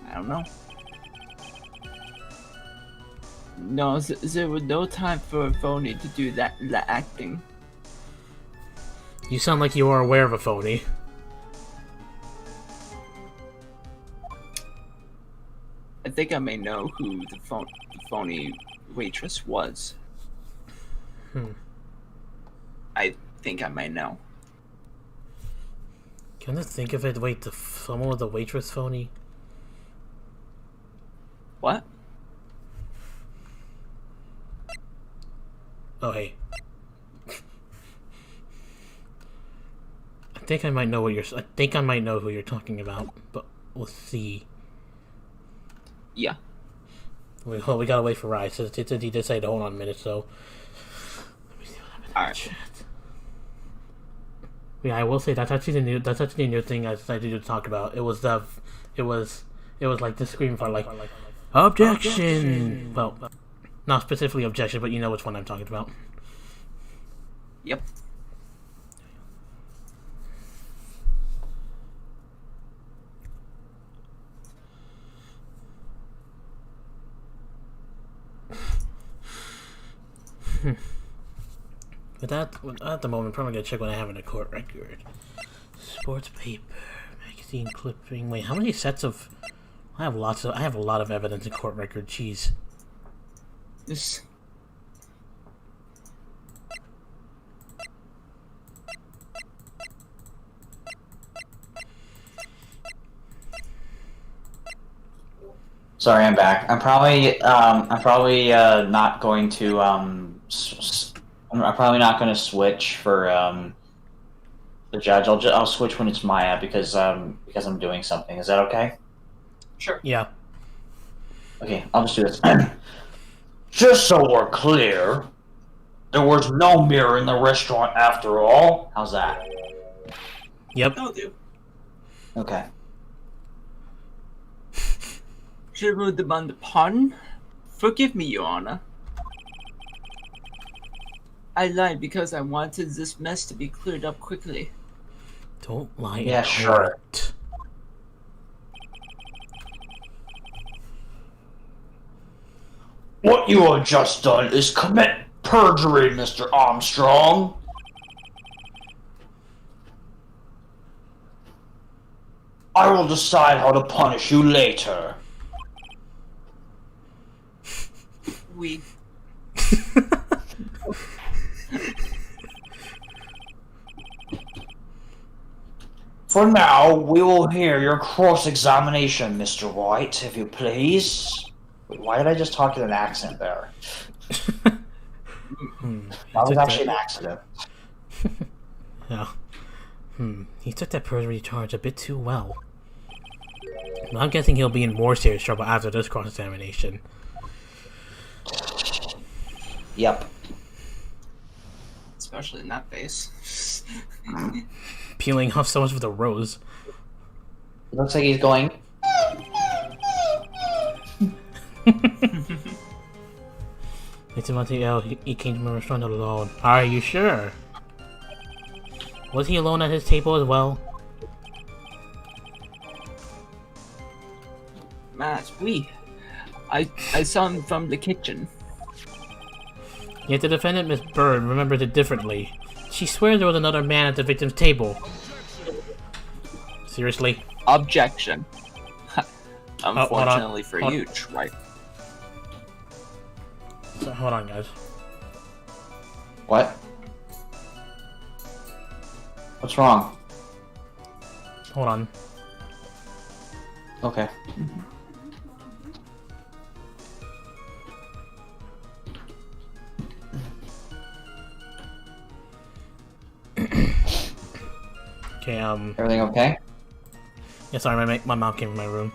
I don't know. No, there was no time for a phony to do that acting. You sound like you are aware of a phony. I think I may know who the phony waitress was. I think I may know. Can I think of it? Wait, someone with the waitress phony? What? Oh, hey. I think I might know who you're talking about, but we'll see. Yeah. We gotta wait for Wright. So he did say to hold on a minute, so let me see what happened in the chat. Yeah, I will say that's actually the new thing I decided to talk about. It was like the scream part, like objection. Well, not specifically objection, but you know which one I'm talking about. Yep. But at the moment, probably gonna check what I have in the court record. Sports paper, magazine clipping. Wait, how many sets of? I have a lot of evidence in court record. Jeez. This. Sorry, I'm back. I'm probably not going to I'm probably not going to switch for the judge. I'll switch when it's Maya because I'm doing something. Is that okay? Sure. Yeah. Okay, I'll just do this. Just so we're clear, there was no mirror in the restaurant after all. How's that? Yep. That'll do. Okay. Je vous demande pardon. Forgive me, Your Honor. I lied because I wanted this mess to be cleared up quickly. Don't lie. Yeah, sure. What you have just done is commit perjury, Mr. Armstrong. I will decide how to punish you later. We. For now, we will hear your cross-examination, Mr. White, if you please. Wait, why did I just talk in an accent there? That was actually an accident. Yeah. He took that perjury charge a bit too well. I'm guessing he'll be in more serious trouble after this cross-examination. Yep. Especially in that face. Peeling off so much with a rose. It looks like he's going. It's Monty L. He came to my restaurant alone. Are you sure? Was he alone at his table as well? Matt, I saw him from the kitchen. Yet the defendant, Miss Bird, remembers it differently. She swears there was another man at the victim's table. Seriously? Objection. Unfortunately for Hold you, Wright. So, hold on, guys. What? What's wrong? Hold on. Okay. Okay, Everything okay? yeah, sorry, my mom came in my room.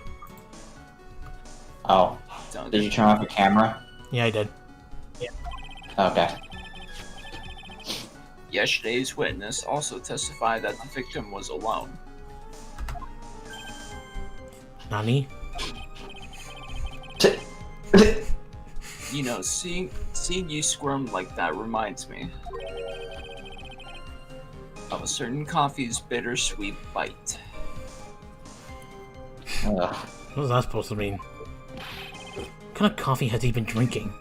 Oh. Don't Did you turn off your camera? Yeah, I did. Okay. Yesterday's witness also testified that the victim was alone. Nani? You know, seeing you squirm like that reminds me of a certain coffee's bittersweet bite. Ugh. What was that supposed to mean? What kind of coffee has he been drinking?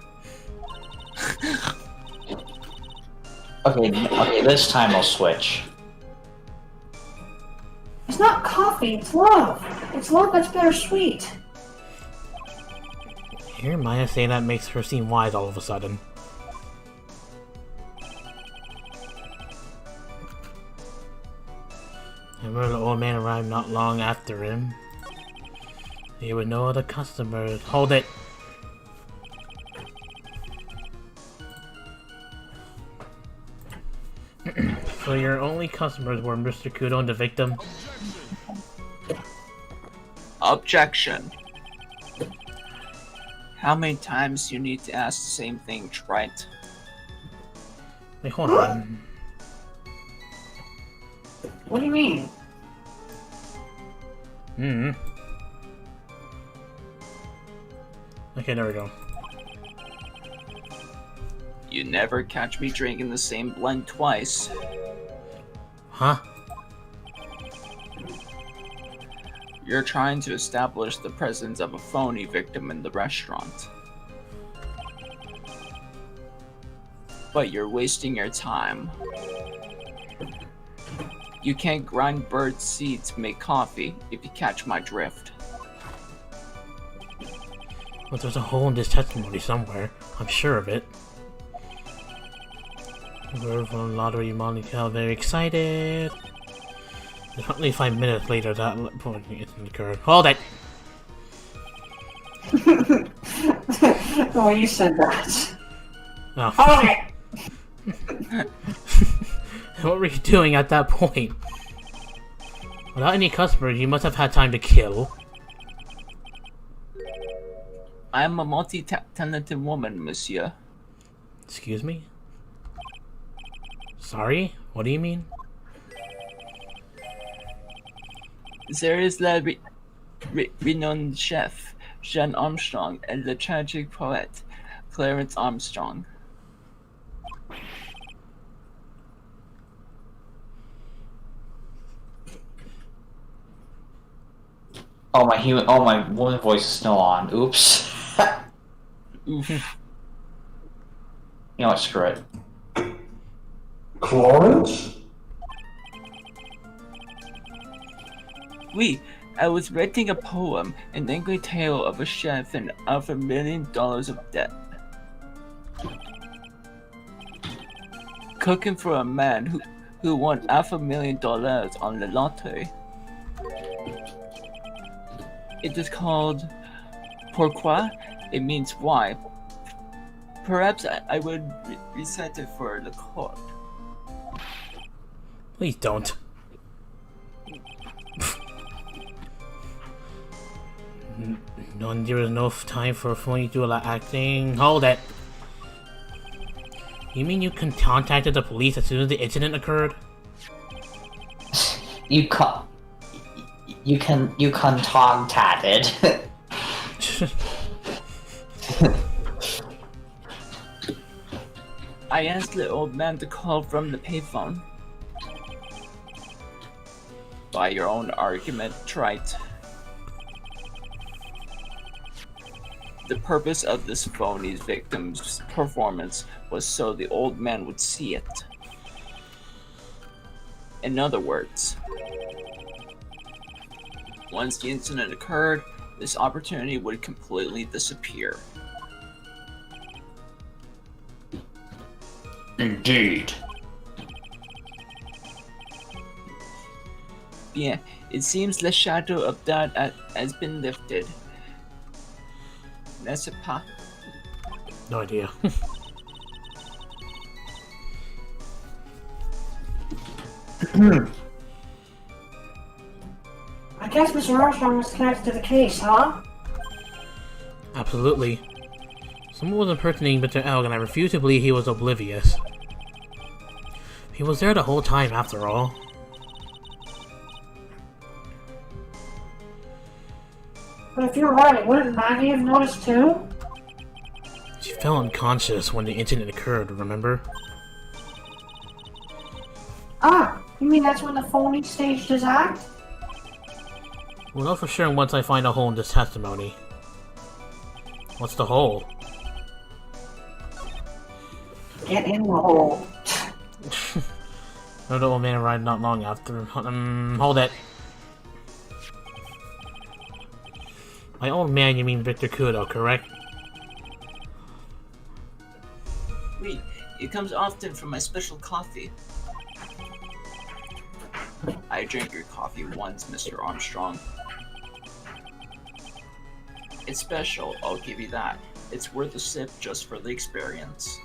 Okay, this time I'll switch. It's not coffee, it's love. It's love that's bittersweet. Hear Maya say that makes her seem wise all of a sudden. I remember the old man arrived not long after him. He would know the customers. Hold it! So your only customers were Mr. Kudo and the victim? Objection. How many times do you need to ask the same thing, Wright? Wait, hold on. What do you mean? Okay, there we go. You never catch me drinking the same blend twice. Huh? You're trying to establish the presence of a phony victim in the restaurant. But you're wasting your time. You can't grind bird seed to make coffee, if you catch my drift. But there's a hole in this testimony somewhere. I'm sure of it. We're from lottery Monica, very excited. Only 5 minutes later, that point occurred. Hold it! Oh, you said that. Oh. Alright! What were you doing at that point? Without any customers, you must have had time to kill. I am a multi-talented woman, monsieur. Excuse me? Sorry? What do you mean? There is the renowned chef, Jean Armstrong, and the tragic poet, Clarence Armstrong. Oh my woman voice is still on. Oops. Oof. You know what, screw it. Clarence? Oui, I was writing a poem, an angry tale of a chef and of $1 million of debt. Cooking for a man who won $500,000 on the lottery. It is called pourquoi. It means why. Perhaps I would recite it for the court. Please don't. No, there is no time for phony to allow acting. Hold it. You mean you contacted the police as soon as the incident occurred? You contacted. I asked the old man to call from the payphone. By your own argument, Wright. The purpose of this phony victim's performance was so the old man would see it. In other words, once the incident occurred, this opportunity would completely disappear. Indeed. Yeah, it seems the shadow of that has been lifted. N'est-ce pas? No idea. I guess Mr. Armstrong was connected to the case, huh? Absolutely. Someone was impersonating Mr. Elg, and I refuse to believe he was oblivious. He was there the whole time, after all. But if you're right, wouldn't Maggie have noticed too? She fell unconscious when the incident occurred, remember? Ah, you mean that's when the phony staged his act? We'll know for sure once I find a hole in this testimony. What's the hole? Get in the hole. No, the old man arrived not long after. Hold it. By old man, you mean Victor Kudo, correct? Wait, it comes often from my special coffee. I drank your coffee once, Mr. Armstrong. It's special, I'll give you that. It's worth a sip just for the experience.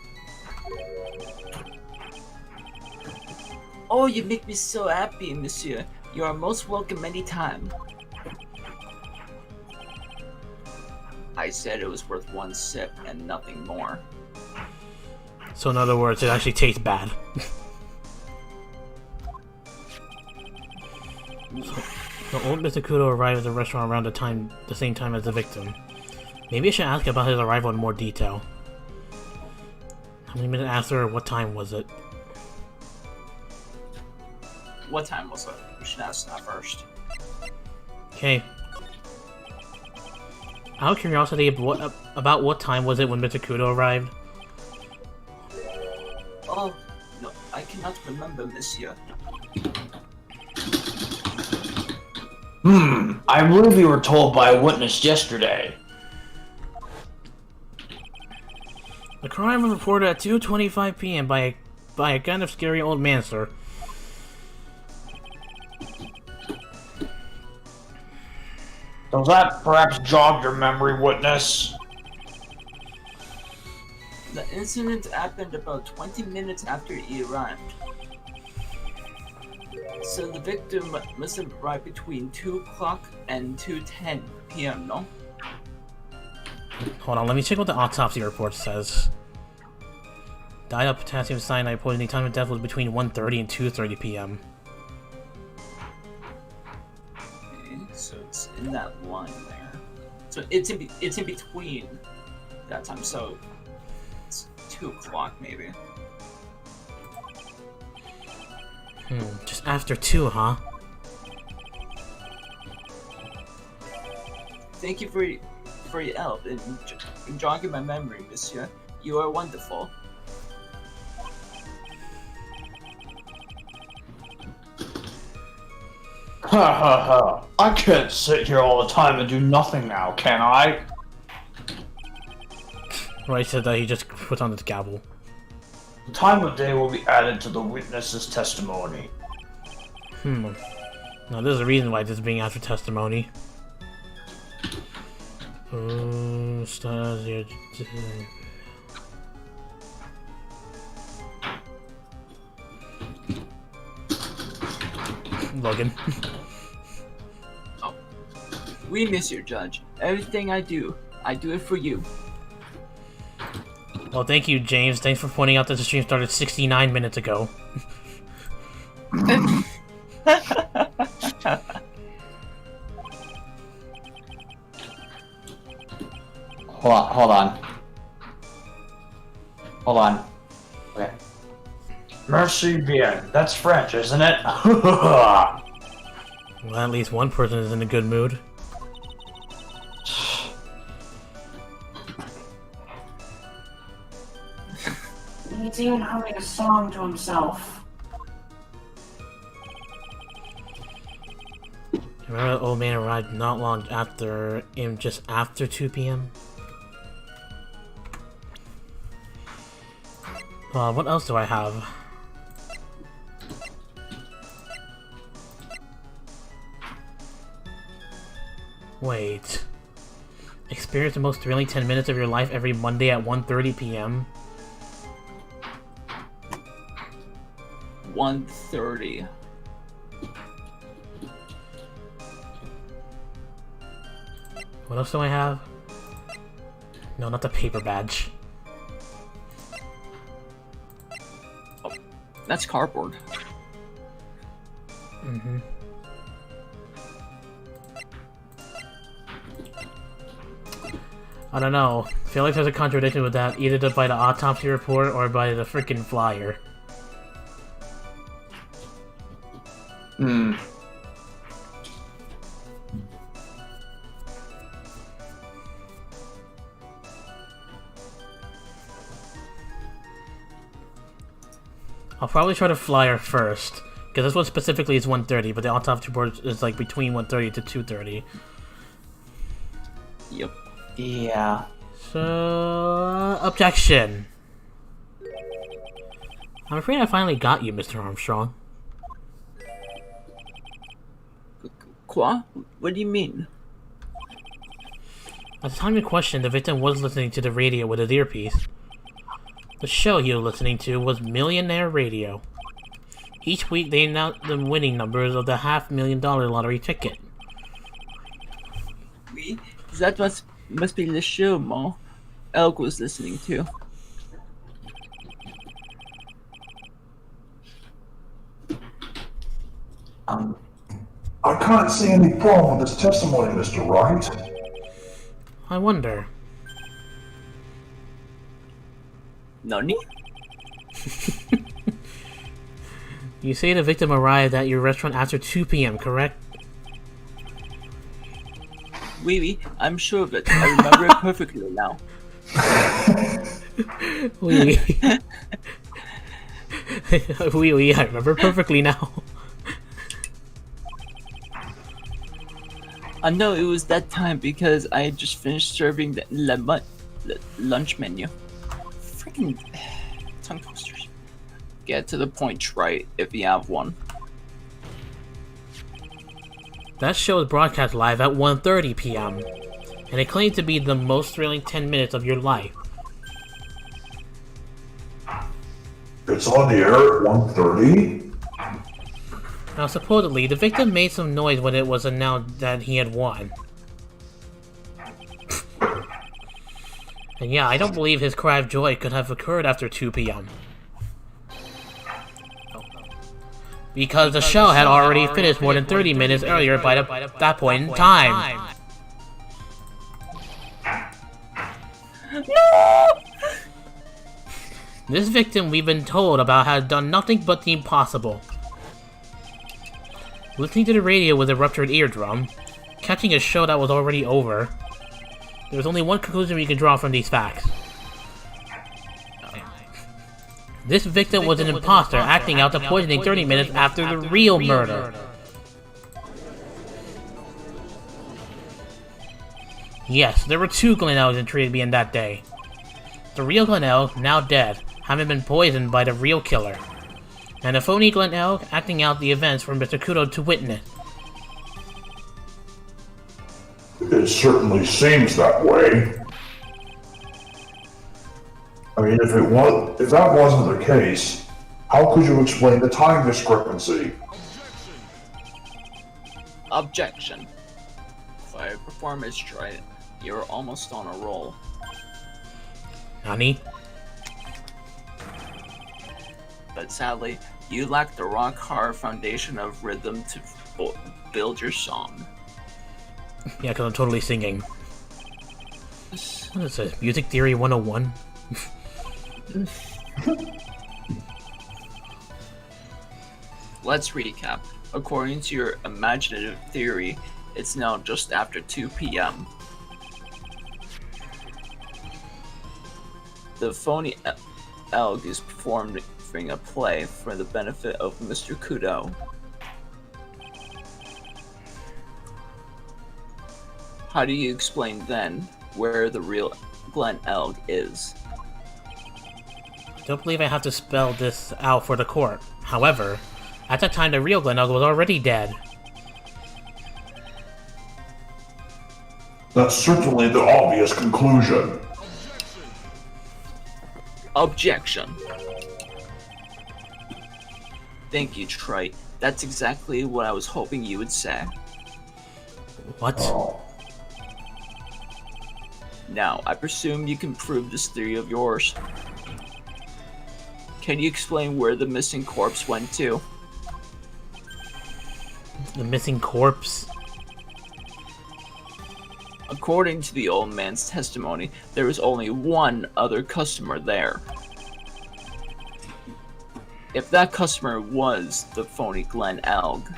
Oh, you make me so happy, monsieur. You are most welcome anytime. I said it was worth one sip and nothing more. So in other words, it actually tastes bad. The old Mr. Kudo arrived at the restaurant around the same time as the victim. Maybe I should ask about his arrival in more detail. How many minutes after, what time was it? What time was it? We should ask that first. Okay. Out of curiosity, about what time was it when Mr. Kudo arrived? Oh, no, I cannot remember, monsieur. I believe you were told by a witness yesterday. The crime was reported at 2:25 p.m. by a kind of scary old man, sir. Does that perhaps jog your memory, witness? The incident happened about 20 minutes after he arrived. So the victim must have arrived between 2 o'clock and 2:10 p.m., no? Hold on, let me check what the autopsy report says. Died of potassium cyanide poisoning. Time of death was between 1:30 and 2:30 p.m. Okay, so it's in that line there. So it's in between that time. So it's 2 o'clock maybe. Just after 2, huh? Thank you for your help in jogging my memory, monsieur. You are wonderful. Ha ha ha. I can't sit here all the time and do nothing now, can I? Wright said that he just put on his gavel. The time of day will be added to the witness's testimony. Now there's a reason why this is being asked for testimony. Stars here. Logan. Oh. We miss you, Judge. Everything I do it for you. Well, thank you, James. Thanks for pointing out that the stream started 69 minutes ago. Hold on. Okay. Merci bien. That's French, isn't it? Well, at least one person is in a good mood. He's even humming a song to himself. Remember the old man arrived not long after, just after 2 p.m.? What else do I have? Wait. Experience the most thrilling 10 minutes of your life every Monday at 1:30 p.m.? 1:30. What else do I have? No, not the paper badge. Oh, that's cardboard. Mm-hmm. I don't know. I feel like there's a contradiction with that, either by the autopsy report or by the freaking flyer. Hmm. I'll probably try the flyer first, because this one specifically is 1:30, but the autopsy report is like between 1:30 to 2:30. Yep. Yeah. So, objection. I'm afraid I finally got you, Mr. Armstrong. Quoi? What do you mean? At the time in question, the victim was listening to the radio with his earpiece. The show he was listening to was Millionaire Radio. Each week they announced the winning numbers of the $500,000 lottery ticket. Oui, that must be the show Mo Elk was listening to. I can't see any problem with this testimony, Mr. Wright. I wonder. Nani? You say the victim arrived at your restaurant after 2 p.m., correct? Oui, I'm sure of it. I remember it perfectly now. Oui. Oui, I remember perfectly now. I know it was that time because I had just finished serving the lunch menu. Freaking tongue twisters. Get to the point, right? If you have one. That show is broadcast live at 1:30 p.m. and it claimed to be the most thrilling 10 minutes of your life. It's on the air at 1:30? Now, supposedly, the victim made some noise when it was announced that he had won. And yeah, I don't believe his cry of joy could have occurred after 2 p.m. Because the show had already finished more than 30 minutes earlier by that point in time. No! This victim, we've been told about, has done nothing but the impossible. Listening to the radio with a ruptured eardrum, catching a show that was already over. There's only one conclusion we can draw from these facts. This victim was an imposter acting out the poisoning 30 minutes after the real murder. Yes, there were two Glen Elks in Tribulations that day. The real Glen Elk, now dead, having been poisoned by the real killer. And the phony Glen Elk acting out the events for Mr. Kudo to witness. It certainly seems that way. I mean, if that wasn't the case, how could you explain the time discrepancy? Objection. Fire performance trait. You're almost on a roll. Nani? But sadly, you lack the rock-hard foundation of rhythm to build your song. Yeah, because I'm totally singing. What is this? Music Theory 101? Let's recap. According to your imaginative theory, it's now just after 2 p.m. The phony elk is performing a play for the benefit of Mr. Kudo. How do you explain then where the real Glen Elg is? I don't believe I have to spell this out for the court. However, at that time the real Glen Elg was already dead. That's certainly the obvious conclusion. Objection. Thank you, Trite. That's exactly what I was hoping you would say. What? Oh. Now, I presume you can prove this theory of yours. Can you explain where the missing corpse went to? The missing corpse? According to the old man's testimony, there was only one other customer there. If that customer was the phony Glen Elg,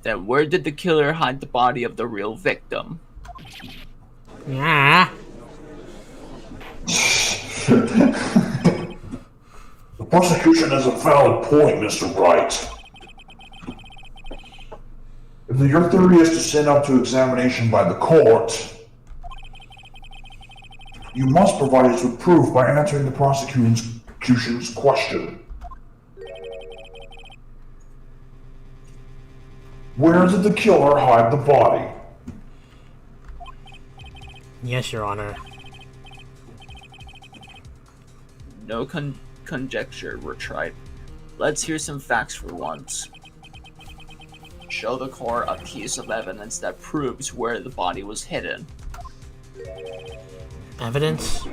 then where did the killer hide the body of the real victim? Yeah. The prosecution has a valid point, Mr. Wright. If your theory is to send up to examination by the court, you must provide us with proof by answering the prosecution's question. Where did the killer hide the body? Yes, Your Honor. No conjecture were tried. Let's hear some facts for once. Show the court a piece of evidence that proves where the body was hidden. Evidence?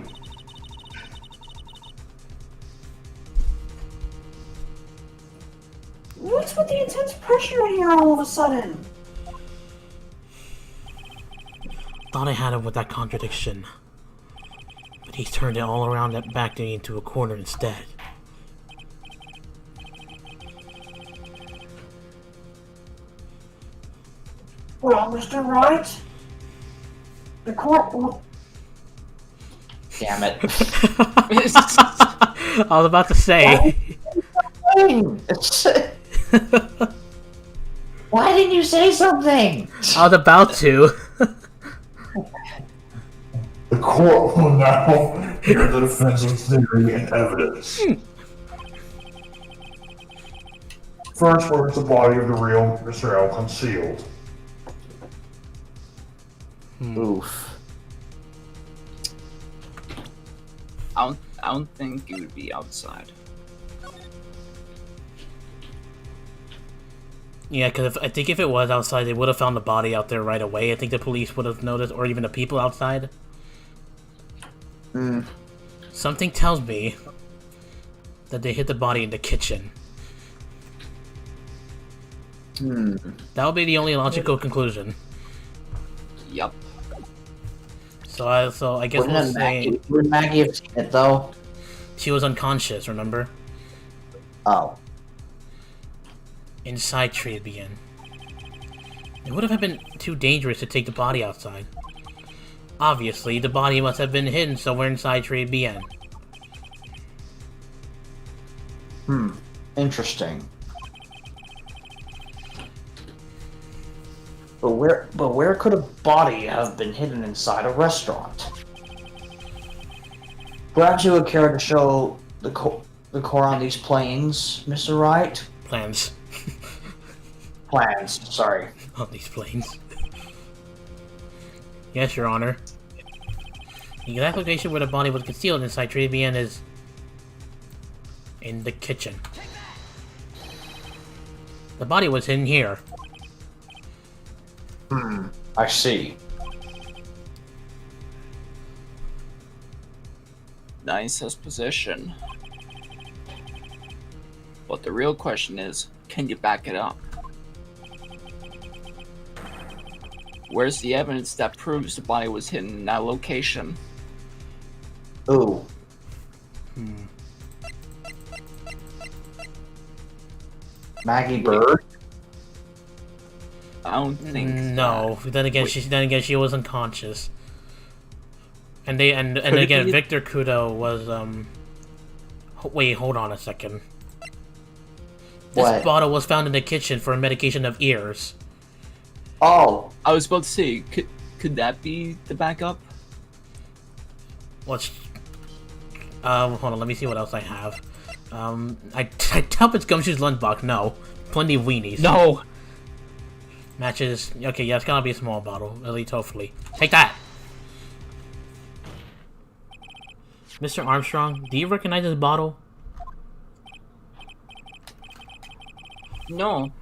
What's with the intense pressure here all of a sudden? Thought I had him with that contradiction. But he turned it all around and backed me into a corner instead. Well, Mr. Wright, the court will... Damn it. I was about to say. Why didn't you say something? I was about to. The court will now hear the defense's theory and evidence. First, where was the body of the real Mr. L concealed? Oof. I don't think it would be outside. Yeah, because I think if it was outside, they would have found the body out there right away. I think the police would have noticed, or even the people outside. Something tells me that they hid the body in the kitchen. That would be the only logical conclusion. Yup. So I guess we'll say Would Maggie have seen it though? she was unconscious. Remember? Oh. Inside tree begin. It would have been too dangerous to take the body outside. Obviously, the body must have been hidden somewhere inside tree BN. Interesting. But where could a body have been hidden inside a restaurant? Perhaps you would care to show the core on these planes, Mr. Wright? Plans. Plans, sorry. On these planes. Yes, Your Honor. The exact location where the body was concealed inside Tribulations is in the kitchen. The body was in here. I see. Nice exposition. But the real question is, can you back it up? Where's the evidence that proves the body was hidden in that location? Ooh. Maggie Bird? I don't think. No. Then again, she was unconscious. And again, be- Victor Kudo was Wait, hold on a second. This What? bottle was found in the kitchen for medication of ears. Oh, I was about to say, could that be the backup? Let's. Hold on. Let me see what else I have. I doubt it's Gumshoe's lunchbox. No, plenty of weenies. No. Matches. Okay, yeah, it's gonna be a small bottle. At least, hopefully. Take that, Mr. Armstrong. Do you recognize this bottle? No.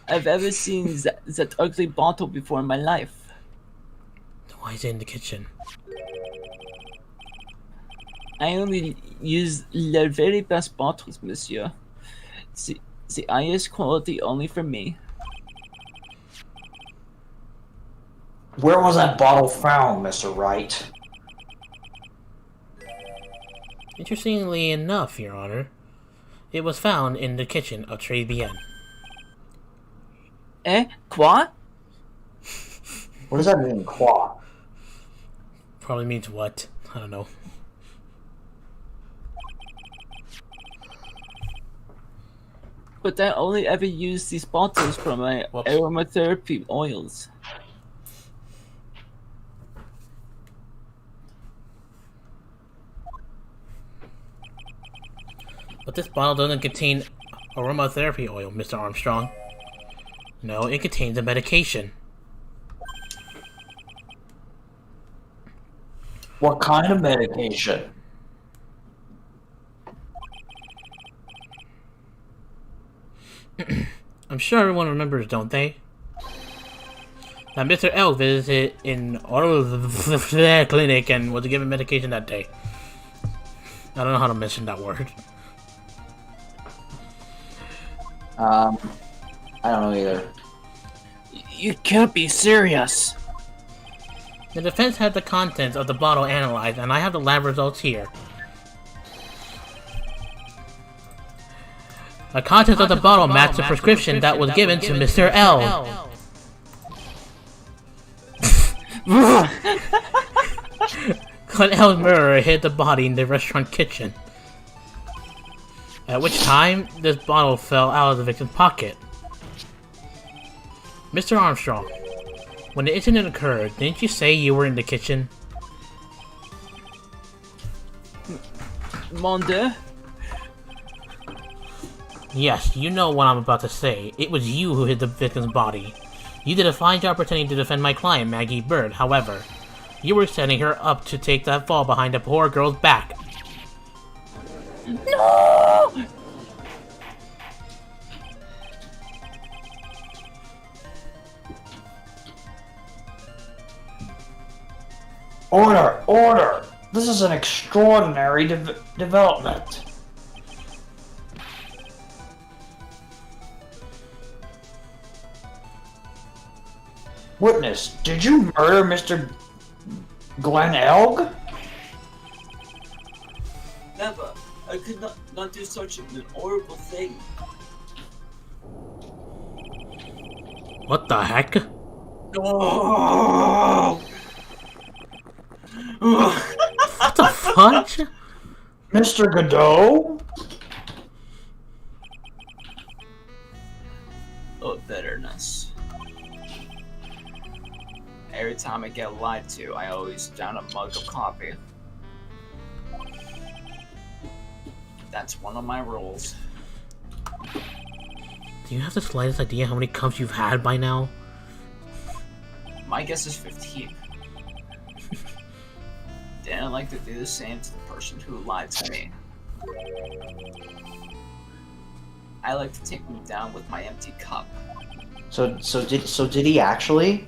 I've ever seen that ugly bottle before in my life. Why is it in the kitchen? I only use the very best bottles, monsieur. The highest quality only for me. where was that bottle found, Mr. Wright? Interestingly enough, Your Honor, it was found in the kitchen of Tribulations. Eh? Quoi? What does that mean, qua? Probably means what? I don't know. But I only ever use these bottles for my Whoops. aromatherapy oils. But this bottle doesn't contain aromatherapy oil, Mr. Armstrong. No, it contains a medication. What kind of medication? I'm sure everyone remembers, don't they? That Mr. L visited in the clinic and was given medication that day. I don't know how to mention that word. I don't know either. You can't be serious. The defense had the contents of the bottle analyzed, and I have the lab results here. The contents of the bottle match the prescription that was given to Mr. L. Clint L's mirror hid the body in the restaurant kitchen. At which time, this bottle fell out of the victim's pocket. Mr. Armstrong, when the incident occurred, didn't you say you were in the kitchen? Mon Dieu. Yes, you know what I'm about to say. It was you who hid the victim's body. You did a fine job pretending to defend my client, Maggie Bird. However, you were setting her up to take that fall behind the poor girl's back. No! Order! Order! This is an extraordinary development. Witness, did you murder Mr. Glenn Elg? Never. I could not do such an horrible thing. What the heck? No! What the fudge? Mr. Godot? Oh, bitterness. Every time I get lied to, I always down a mug of coffee. That's one of my rules. Do you have the slightest idea how many cups you've had by now? My guess is 15. Didn't like to do the same to the person who lied to me. I like to take them down with my empty cup. So did he actually?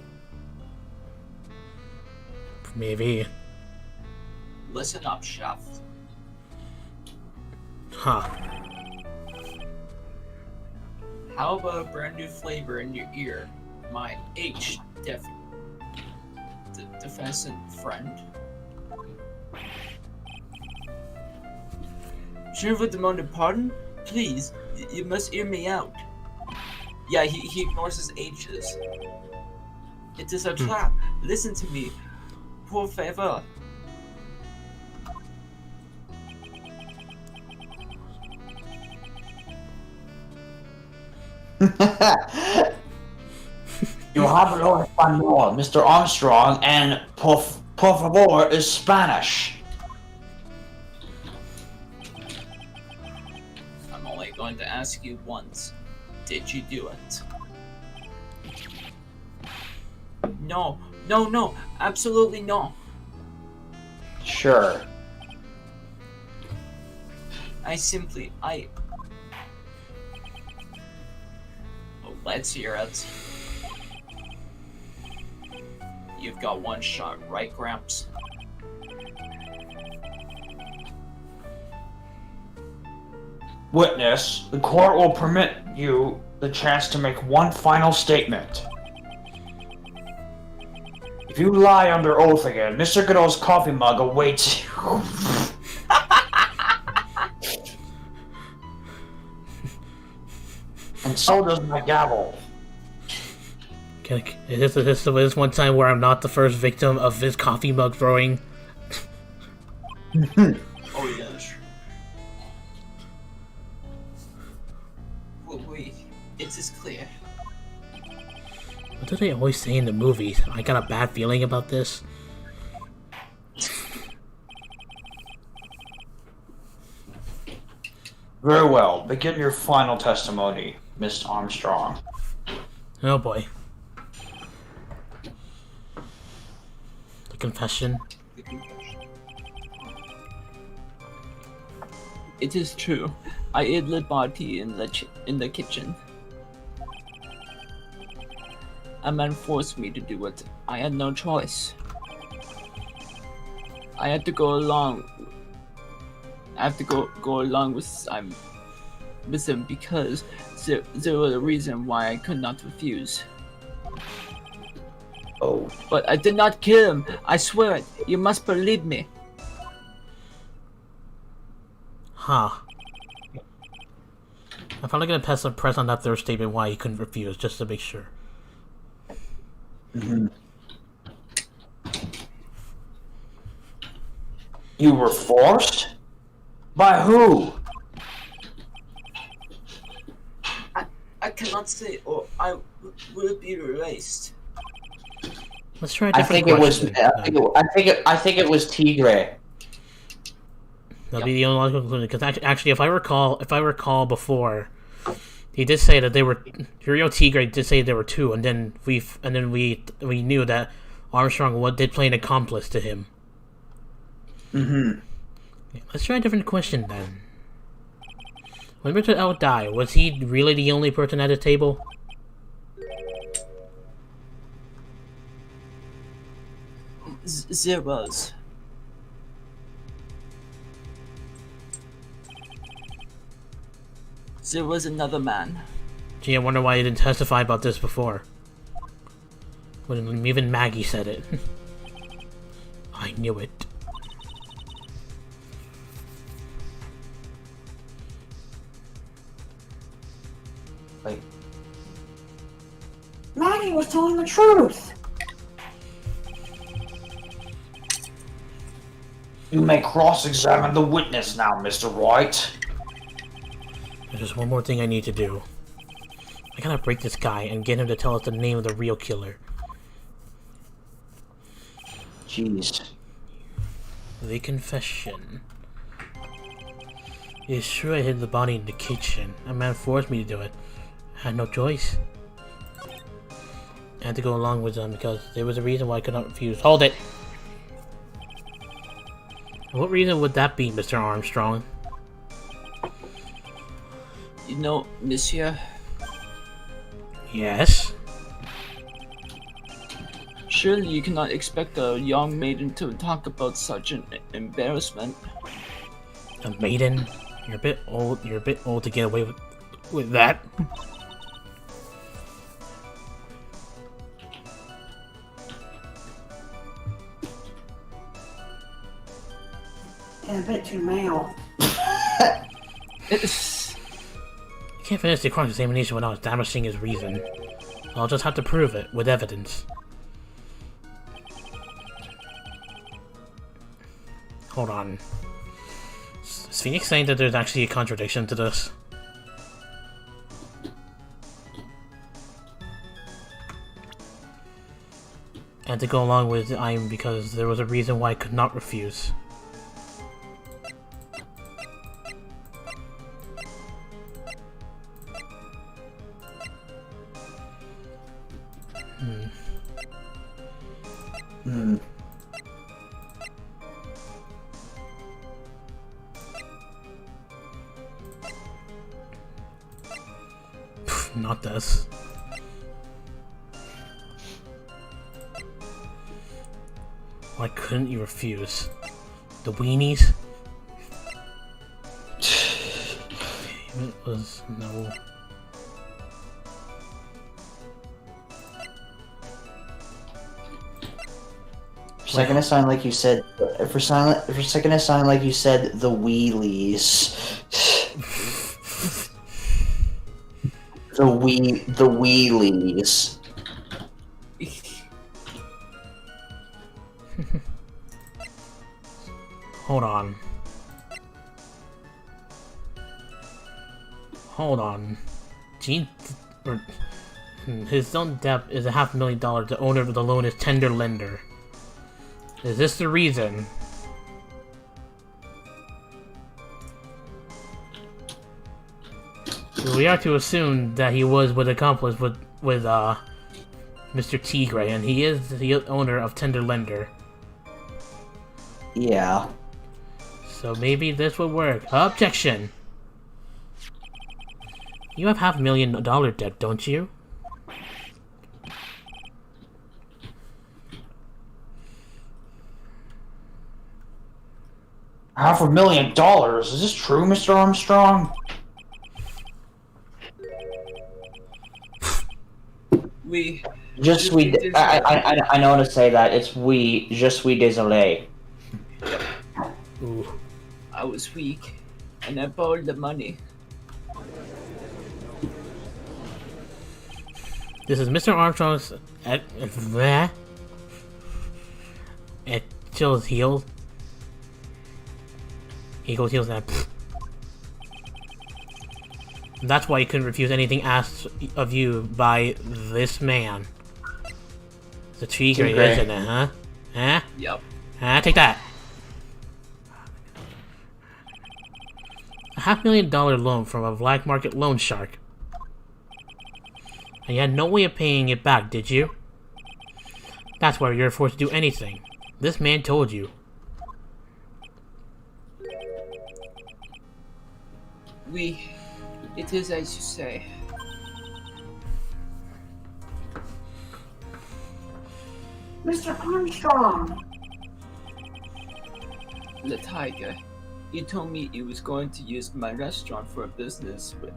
Maybe. Listen up, chef. Huh. How about a brand new flavor in your ear, my defensive friend? Je vous demande pardon? Please, you must hear me out. Yeah, he ignores his H's. It is a trap. Listen to me. Por favor. You hablo español, Mr. Armstrong, and por favor is Spanish. I'm only going to ask you once. Did you do it? No, absolutely no. Sure. Oh, let's hear it. You've got one shot, right, Gramps? Witness, the court will permit you the chance to make one final statement. If you lie under oath again, Mr. Godot's coffee mug awaits you. And so does my gavel. Is this one time where I'm not the first victim of his coffee mug throwing? Oh yes. Wait, it is clear. What do they always say in the movies? I got a bad feeling about this. Very well. Begin your final testimony, Miss Armstrong. Oh boy. The confession. It is true. I ate Liberty in the kitchen. A man forced me to do it. I had no choice. I had to go along. I have to go along with him because there was a reason why I could not refuse. Oh. But I did not kill him. I swear it. You must believe me. Huh. I'm probably gonna press on that third statement why he couldn't refuse, just to make sure. Mm-hmm. You were forced? By who? I cannot say, or I will be erased. Let's try a I different think it was. question. I think it was Tigre. That'll be the only logical conclusion. Because actually, if I recall before, he did say that they were. Rio Tigre did say there were two, and then we knew that Armstrong did play an accomplice to him. Mm-hmm. Let's try a different question then. When Richard L. died, was he really the only person at the table? There was. There was another man. Gee, I wonder why you didn't testify about this before. When even Maggie said it. I knew it. Like, Maggie was telling the truth. you may cross-examine the witness now, Mr. Wright. There's just one more thing I need to do. I gotta break this guy and get him to tell us the name of the real killer. Jeez. The confession. It is true I hid the body in the kitchen. A man forced me to do it. had no choice. I had to go along with them because there was a reason why I could not refuse. Hold it! What reason would that be, Mr. Armstrong? You know, Monsieur, Yes? surely you cannot expect a young maiden to talk about such an embarrassment. A maiden? You're a bit old to get away with that. Yeah, a bit too male. It's... You can't finish the cross-examination without establishing his reason. I'll just have to prove it with evidence. Hold on. Is Phoenix saying that there's actually a contradiction to this? And to go along with I'm because there was a reason why I could not refuse. Not this. Why couldn't you refuse? The weenies? It was no. For a second, it sounded like you said. For a second, it sounded like you said the wheelies. The wheelies. Hold on. Hold on. His own debt is $500,000. The owner of the loan is tender lender. Is this the reason? We are to assume that he was with accomplice with Mr. Tigray, and he is the owner of tender lender. Yeah. So maybe this would work. Objection! You have $500,000 debt, don't you? $500,000? Is this true, Mr. Armstrong? I know to say that. It's je suis désolé. Ooh. I was weak, and I borrowed the money. This is Mr. Armstrong's chills heels. He goes heels and that's why you couldn't refuse anything asked of you by this man. The Tigray, isn't it, huh? Huh? Yep. Huh? Take that! A $500,000 loan from a black market loan shark. And you had no way of paying it back, did you? That's why you're forced to do anything. This man told you. It is as you say. Mr. Armstrong! The tiger. He told me he was going to use my restaurant for a business with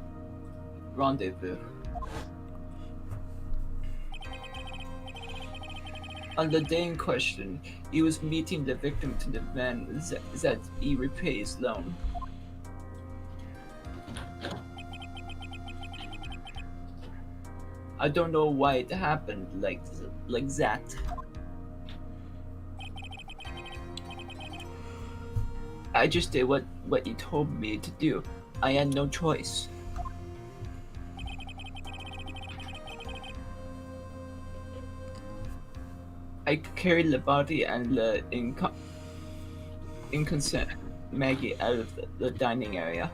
rendezvous. On the day in question, he was meeting the victim to demand that he repay his loan. I don't know why it happened like that. I just did what he told me to do. I had no choice. I carried the body and the inconsent Maggie out of the dining area.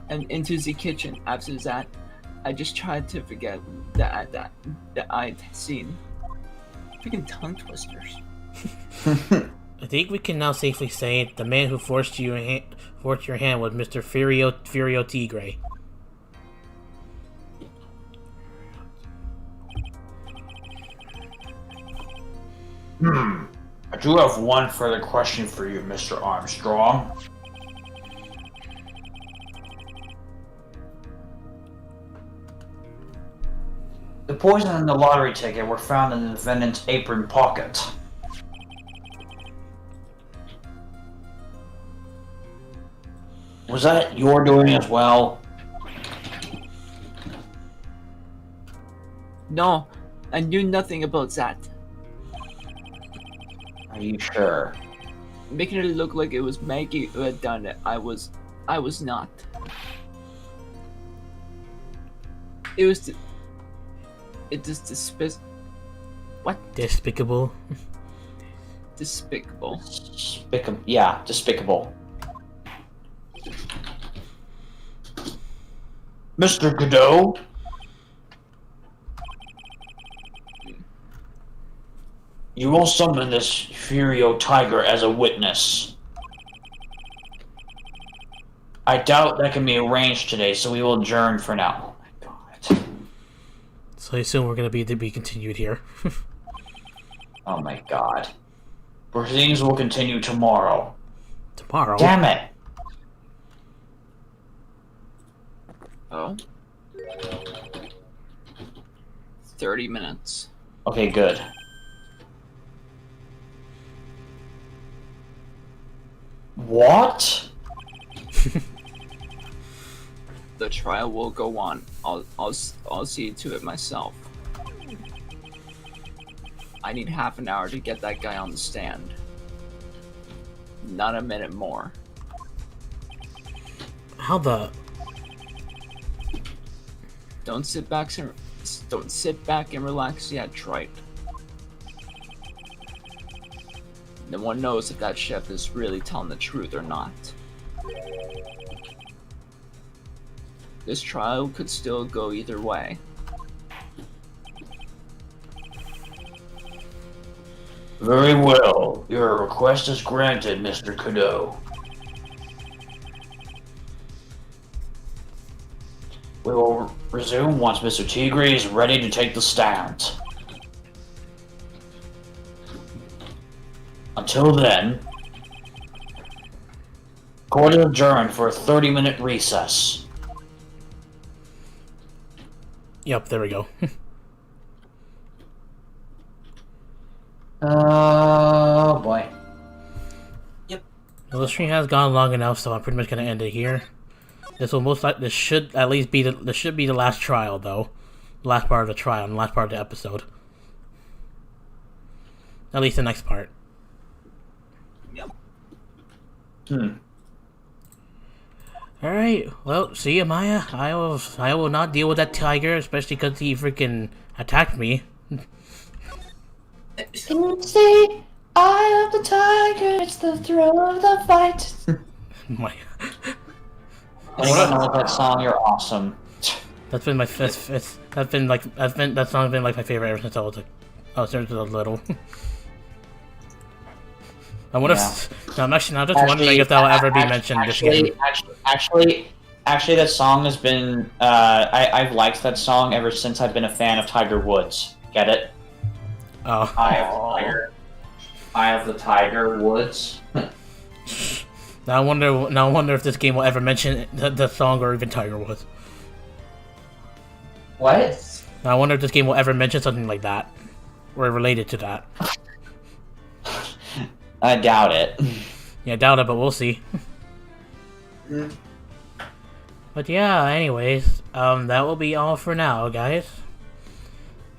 and into the kitchen. After that, I just tried to forget that I'd seen. Freaking tongue twisters. I think we can now safely say the man who forced your hand was Mr. Furio Tigre. I do have one further question for you, Mr. Armstrong. The poison and the lottery ticket were found in the defendant's apron pocket. Was that your doing as well? No, I knew nothing about that. Are you sure? Making it look like it was Maggie who had done it. I was not. It was what? Despicable. Despicable. Yeah, despicable. Mr. Godot? You will summon this Furio Tiger as a witness. I doubt that can be arranged today, so we will adjourn for now. Oh my god. So I assume we're gonna be continued here. Oh my god. Proceedings will continue tomorrow. Tomorrow? Damn it! Oh. 30 minutes. Okay, good. What? The trial will go on. I'll see to it myself. I need half an hour to get that guy on the stand. Not a minute more. How the... Don't sit back and relax yet, Wright. No one knows if that chef is really telling the truth or not. This trial could still go either way. Very well. Your request is granted, Mr. Godot. We will resume once Mr. Tigre is ready to take the stand. Until then, court is adjourned for a 30-minute recess. Yep, there we go. Oh boy. Well, the stream has gone long enough, so I'm pretty much gonna end it here. This will most likely, this should be the last trial, though. The last part of the trial, and the last part of the episode. At least the next part. Alright, well, see ya, Maya. I will not deal with that tiger, especially because he freaking attacked me. Can say, "I am the tiger, it's the thrill of the fight." My, Anyone know that song? You're awesome. that's been my that song's been like my favorite ever since I was little. I wonder if I'm just wondering if that'll ever be mentioned this game. Actually, that song has been. I've liked that song ever since I've been a fan of Tiger Woods. Get it? Oh. Eye of the Tiger Woods. Now I wonder if this game will ever mention the song or even Tiger Woods. What? Now I wonder if this game will ever mention something like that, or related to that. I doubt it. Yeah, I doubt it, but we'll see. But yeah, anyways, that will be all for now, guys.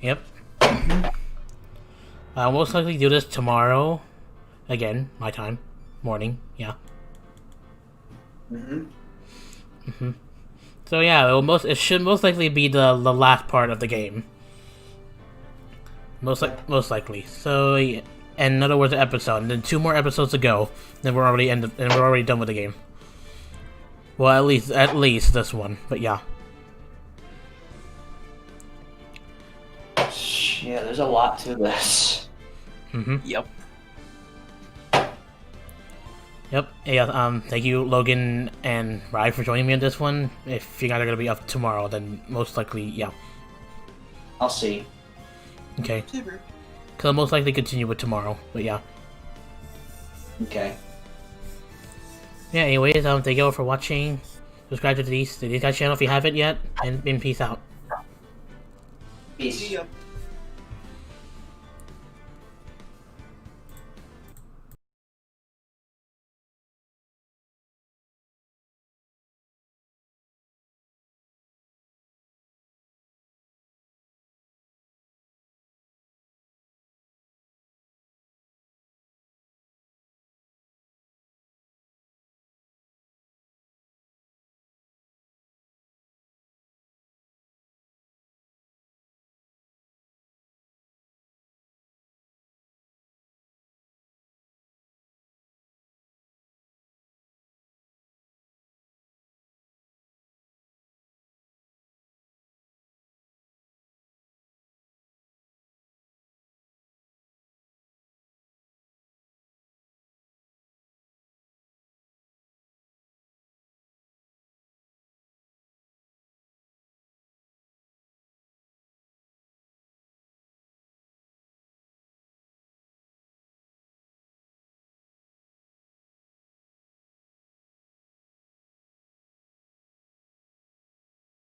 Yep. I'll most likely do this tomorrow. Again, my time. Morning, yeah. So yeah, it should most likely be the last part of the game. Most likely. So, yeah. And in other words, an episode, and then 2 more episodes to go. Then we're already done with the game. Well, at least this one. But yeah. Yeah, there's a lot to this. Yep. Yep. Yeah. Thank you, Logan and Wright, for joining me on this one. If you guys are gonna be up tomorrow, then most likely, yeah. I'll see. Okay. Because I'll most likely continue with tomorrow. But yeah. Okay. Yeah. Anyways, thank you all for watching. Subscribe to these guys' channel if you haven't yet, and peace out. Peace. See ya.